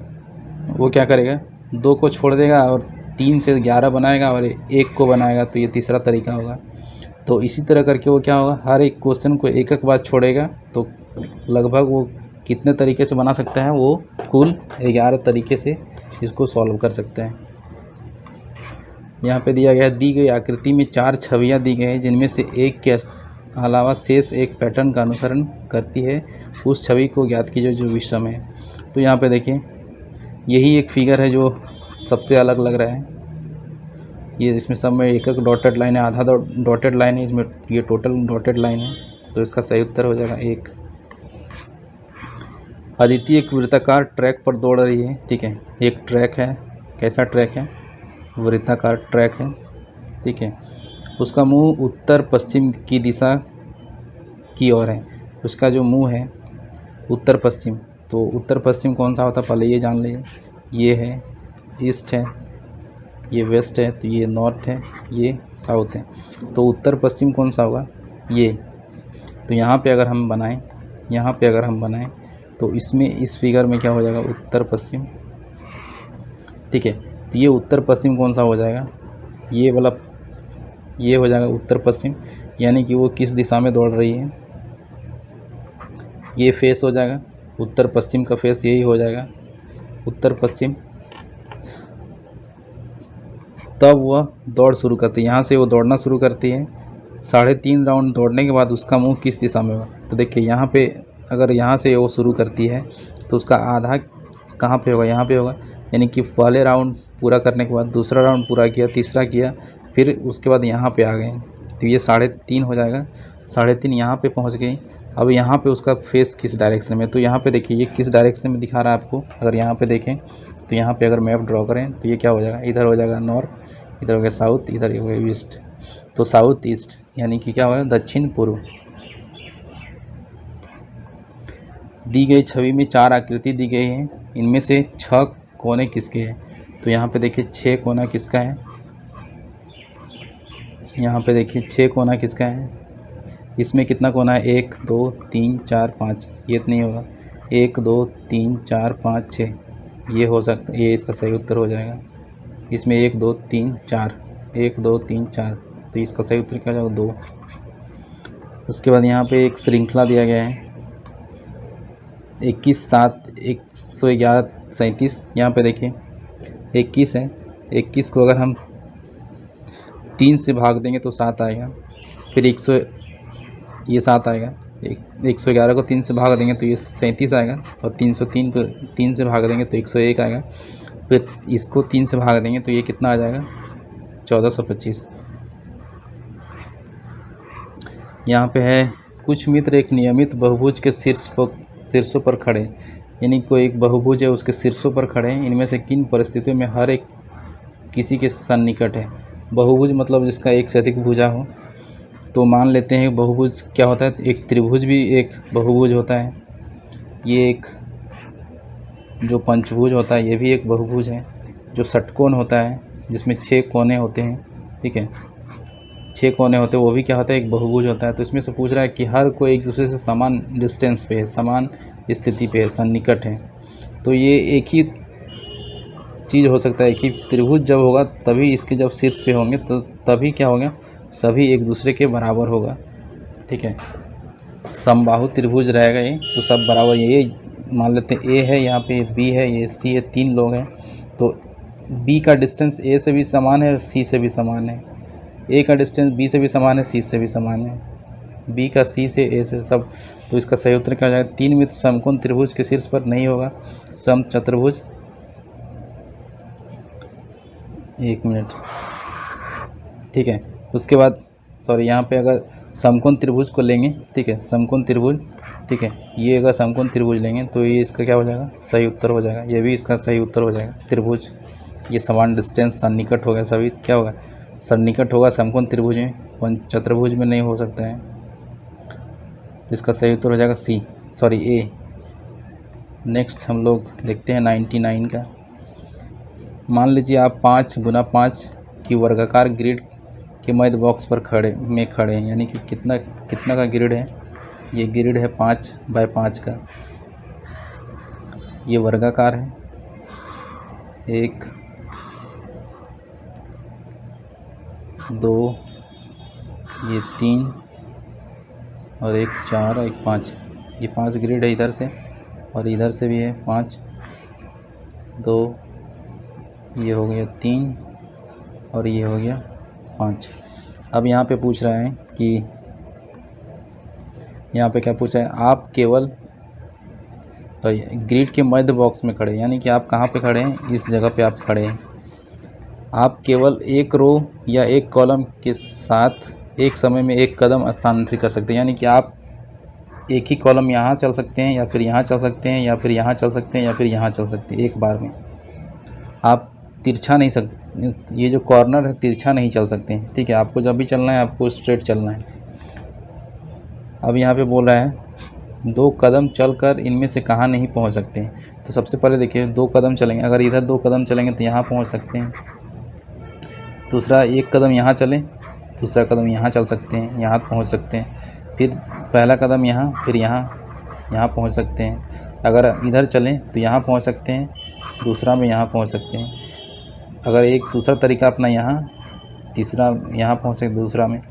वो क्या करेगा, 2 को छोड़ देगा और 3 से 11 बनाएगा और 1 को बनाएगा, तो ये तीसरा तरीका होगा। तो इसी तरह करके वो क्या होगा, हर एक क्वेश्चन को एक एक बार छोड़ेगा, तो लगभग वो कितने तरीके से बना सकता है, वो कुल 11 तरीके से इसको सॉल्व कर सकता है। यहाँ पे दिया गया है दी गई आकृति में 4 छवियाँ दी गई हैं, जिनमें से एक के अलावा शेष एक पैटर्न का अनुसरण करती है, उस छवि को ज्ञात कीजिए जो विषम है। तो यहाँ पे देखिए यही एक फिगर है जो सबसे अलग लग रहा है, ये इसमें सब में एक एक डॉटेड लाइन है, आधा डॉटेड लाइन है इसमें, ये टोटल डॉटेड लाइन है, तो इसका सही उत्तर हो जाएगा 1। अदिति एक वृत्ताकार ट्रैक पर दौड़ रही है, ठीक है, एक ट्रैक है, कैसा ट्रैक है, वृत्ताकार ट्रैक है, ठीक है, उसका मुंह उत्तर पश्चिम की दिशा की ओर है, उसका जो मुंह है उत्तर पश्चिम, तो उत्तर पश्चिम कौन सा होता है पहले ये जान लीजिए, ये है ईस्ट है, ये वेस्ट है, तो ये नॉर्थ है, ये साउथ है, तो उत्तर पश्चिम कौन सा होगा, ये। तो यहाँ पे अगर हम बनाएं, यहाँ पे अगर हम बनाएं तो इसमें इस फिगर में क्या हो जाएगा, उत्तर पश्चिम, ठीक है, तो ये उत्तर पश्चिम कौन सा हो जाएगा, ये वाला, ये हो जाएगा उत्तर पश्चिम, यानी कि वो किस दिशा में दौड़ रही है, ये फेस हो जाएगा, उत्तर पश्चिम का फेस यही हो जाएगा उत्तर पश्चिम। तब वह दौड़ शुरू करती है, यहाँ से वो दौड़ना शुरू करती है, 3.5 राउंड दौड़ने के बाद उसका मुंह किस दिशा में होगा। तो देखिए यहाँ पे अगर यहाँ से वो शुरू करती है तो उसका आधा कहाँ पे होगा, यहाँ पे होगा, यानी कि पहले राउंड पूरा करने के बाद दूसरा राउंड पूरा किया, तीसरा किया, फिर उसके बाद यहाँ पे आ गए, तो ये 3.5 हो जाएगा। 3.5 यहाँ पे पहुँच गई। अब यहाँ पे उसका फेस किस डायरेक्शन में, तो यहाँ पे देखिए ये किस डायरेक्शन में दिखा रहा है आपको। अगर यहाँ पे देखें तो यहाँ पे अगर मैप ड्रॉ करें तो ये क्या हो जाएगा, इधर हो जाएगा नॉर्थ, इधर हो गया साउथ, इधर हो गया ईस्ट। तो साउथ ईस्ट यानी कि क्या होगा, दक्षिण पूर्व। दी गई छवि में 4 आकृति दी गई है, इनमें से 6 कोने किसके हैं। तो यहाँ पे देखिए 6 कोना किसका है, यहाँ पे देखिए 6 कोना किसका है। इसमें कितना कोना है, 1 2 3 4 5, ये तो नहीं होगा। 1 2 3 4 5 6, ये हो सकता है, ये इसका सही उत्तर हो जाएगा। इसमें 1 2 3 4, 1 2 3 4, तो इसका सही उत्तर क्या हो जाएगा, 2। उसके बाद यहाँ पे एक श्रृंखला दिया गया है 21 7 111 37। यहाँ पे देखिए 21 है, 21 को अगर हम 3 से भाग देंगे तो 7 आएगा। फिर 100 ये 7 आएगा। 111 को 3 से भाग देंगे तो ये 37 आएगा, और 303 को 3 से भाग देंगे तो 101 आएगा। फिर इसको 3 से भाग देंगे तो ये कितना आ जाएगा, 1425। यहाँ पे है कुछ मित्र एक नियमित बहुभुज के शीर्षों पर खड़े, यानी कोई एक बहुभुज है उसके शीर्षों पर खड़े हैं, इनमें से किन परिस्थितियों में हर एक किसी के सन्निकट है। बहुभुज मतलब जिसका एक से अधिक भुजा हो। तो मान लेते हैं बहुभुज क्या होता है, एक त्रिभुज भी एक बहुभुज होता है। ये एक जो पंचभुज होता है ये भी एक बहुभुज है। जो षटकोण होता है जिसमें 6 कोने होते हैं, ठीक है, 6 कोने होते हैं, वो भी क्या होता है, एक बहुभुज होता है। तो इसमें से पूछ रहा है कि हर कोई एक दूसरे से समान डिस्टेंस पे है, समान स्थिति पे है, सन्निकट है। तो ये एक ही चीज़ हो सकता है कि त्रिभुज जब होगा तभी इसके जब शीर्ष पे होंगे तो तभी क्या होगा, सभी एक दूसरे के बराबर होगा, ठीक है। समबाहु त्रिभुज रहेगा ये, तो सब बराबर। ये मान लेते हैं ए है, यहाँ पे बी है, ये सी है, 3 लोग हैं। तो बी का डिस्टेंस ए से भी समान है, सी से भी समान है। ए का डिस्टेंस बी से भी समान है, सी से भी समान है। बी का सी से ए से सब। तो इसका सही उत्तर क्या हो जाएगा, 3 मित्र समकोण त्रिभुज के शीर्ष पर नहीं होगा, सम चतुर्भुज। 1 मिनट, ठीक है। उसके बाद यहाँ पे अगर समकोण त्रिभुज को लेंगे, ठीक है, समकोण त्रिभुज, ठीक है, ये अगर समकोण त्रिभुज लेंगे तो ये इसका क्या हो जाएगा, सही उत्तर हो जाएगा। ये भी इसका सही उत्तर हो जाएगा। त्रिभुज ये समान डिस्टेंस सन्निकट हो गया, सभी क्या होगा, सन्निकट होगा समकोण त्रिभुज में, चतुर्भुज में नहीं हो सकता है। तो इसका सही उत्तर हो जाएगा ए। नेक्स्ट हम लोग देखते हैं 99 का। मान लीजिए आप 5 × 5 की वर्गाकार ग्रिड के मध्य बॉक्स पर खड़े हैं, यानी कि कितना का ग्रिड है, ये ग्रिड है 5 बाय 5 का, ये वर्गाकार है। 1 2 ये 3 और 1 4 और 1 5, ये 5 ग्रिड है इधर से, और इधर से भी है 5 2, ये हो गया 3 और ये हो गया 5। अब यहाँ पे पूछ रहा है कि यहाँ पे क्या पूछ रहा है, आप केवल ग्रिड के मध्य बॉक्स में खड़े हैं, यानी कि आप कहाँ पे खड़े हैं, इस जगह पे आप खड़े हैं। आप केवल एक रो या एक कॉलम के साथ एक समय में एक कदम स्थानांतरित कर सकते हैं, यानी कि आप एक ही कॉलम यहाँ चल सकते हैं, या फिर यहाँ चल सकते हैं, या फिर यहाँ चल सकते हैं, या फिर यहाँ चल सकते हैं एक बार में। आप तिरछा नहीं ये जो कॉर्नर है तिरछा नहीं चल सकते हैं, ठीक है। आपको जब भी चलना है आपको स्ट्रेट चलना है। अब यहाँ पे बोल रहा है 2 कदम चलकर इनमें से कहाँ नहीं पहुँच सकते हैं। तो सबसे पहले देखिए 2 कदम चलेंगे, अगर इधर 2 कदम चलेंगे तो यहाँ पहुँच सकते हैं। दूसरा 1 कदम यहाँ चलें, दूसरा कदम यहाँ चल सकते हैं, यहाँ पहुँच सकते हैं। फिर पहला कदम यहाँ, फिर यहाँ पहुँच सकते हैं। अगर इधर चलें तो यहाँ पहुँच सकते हैं, दूसरा में यहाँ पहुँच सकते हैं। अगर एक दूसरा तरीका अपना यहाँ, तीसरा यहाँ पहुँच सकते दूसरा में,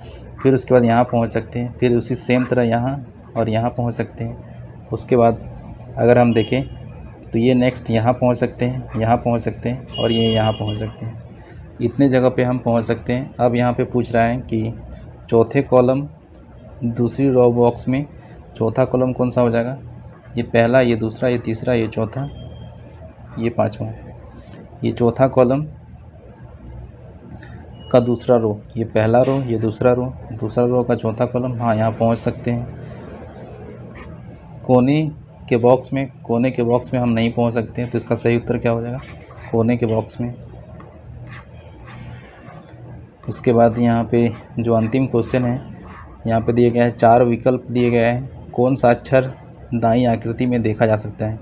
फिर उसके बाद यहाँ पहुँच सकते हैं, फिर उसी सेम तरह यहाँ और यहाँ पहुँच सकते हैं। उसके बाद अगर हम देखें तो ये नेक्स्ट यहाँ पहुँच सकते हैं, यहाँ पहुँच सकते हैं, और ये यहाँ पहुँच सकते हैं। इतने जगह पे हम पहुँच सकते हैं। अब यहाँ पे पूछ रहा है कि चौथे कॉलम दूसरी रो बॉक्स में चौथा कॉलम कौन सा हो जाएगा, ये पहला, ये दूसरा, ये तीसरा, ये चौथा, ये 5वां। ये चौथा कॉलम का दूसरा रो, ये पहला रो, ये दूसरा रो का चौथा कॉलम। हाँ, यहाँ पहुँच सकते हैं। कोने के बॉक्स में हम नहीं पहुँच सकते हैं, तो इसका सही उत्तर क्या हो जाएगा? कोने के बॉक्स में। उसके बाद यहाँ पे जो अंतिम क्वेश्चन है, यहाँ पे दिए गया है 4 विकल्प दिए गए हैं। कौन सा अक्षर दाईं आकृति में देखा जा सकता है?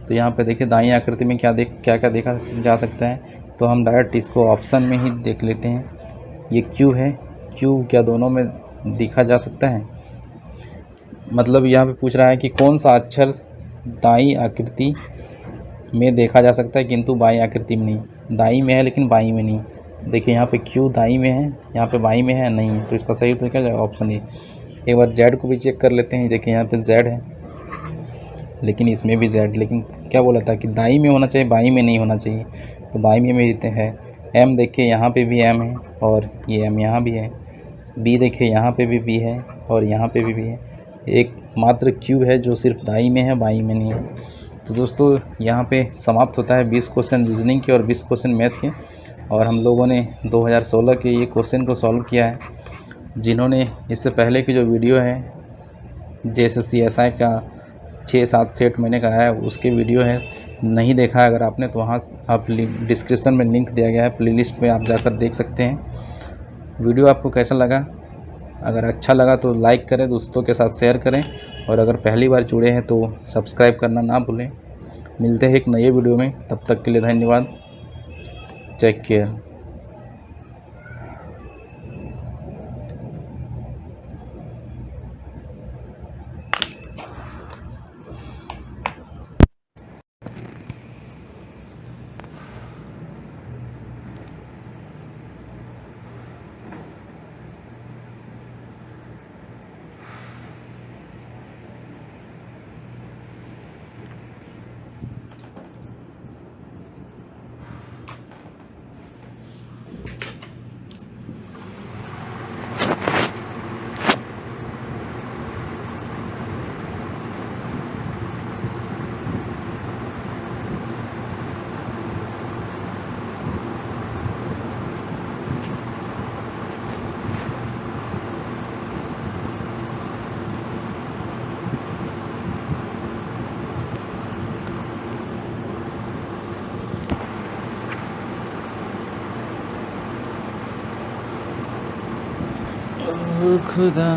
तो यहाँ पे देखिए दाईं आकृति में क्या क्या देखा जा सकता है, तो हम डायरेक्ट इसको ऑप्शन में ही देख लेते हैं। ये क्यू है, क्यू क्या दोनों में देखा जा सकता है? मतलब यहाँ पे पूछ रहा है कि कौन सा अक्षर दाईं आकृति में देखा जा सकता है किंतु बाईं आकृति में नहीं। दाईं में है लेकिन बाईं में नहीं। देखिए यहाँ पे क्यू दाईं में है, यहाँ पे बाईं में है नहीं, तो इसका सही उत्तर क्या जाएगा? Option A. एक बार जेड को भी चेक कर लेते हैं। देखिए यहाँ पे जेड है, लेकिन इसमें भी जेड, लेकिन क्या बोला था कि दाईं में होना चाहिए, बाईं में नहीं होना चाहिए, तो बाईं में देते हैं। एम देखिए यहाँ पे भी एम है और ये एम यहाँ भी है। बी देखिए यहाँ पे भी बी है और यहाँ पे भी है। एक मात्र क्यू है जो सिर्फ दाईं में है, बाईं में नहीं है। तो दोस्तों यहाँ पे समाप्त होता है 20 क्वेश्चन रीजनिंग के और 20 क्वेश्चन मैथ के। और हम लोगों ने 2016 के ये क्वेश्चन को सॉल्व किया है। जिन्होंने इससे पहले की जो वीडियो है JSSC SI का 6-7 सेट मैंने कराया है, उसके वीडियो है, नहीं देखा है अगर आपने तो वहाँ आप डिस्क्रिप्शन में लिंक दिया गया है, प्लेलिस्ट में आप जाकर देख सकते हैं। वीडियो आपको कैसा लगा? अगर अच्छा लगा तो लाइक करें, दोस्तों के साथ शेयर करें, और अगर पहली बार जुड़े हैं तो सब्सक्राइब करना ना भूलें। मिलते हैं एक नए वीडियो में, तब तक के लिए धन्यवाद। Take care. खुदा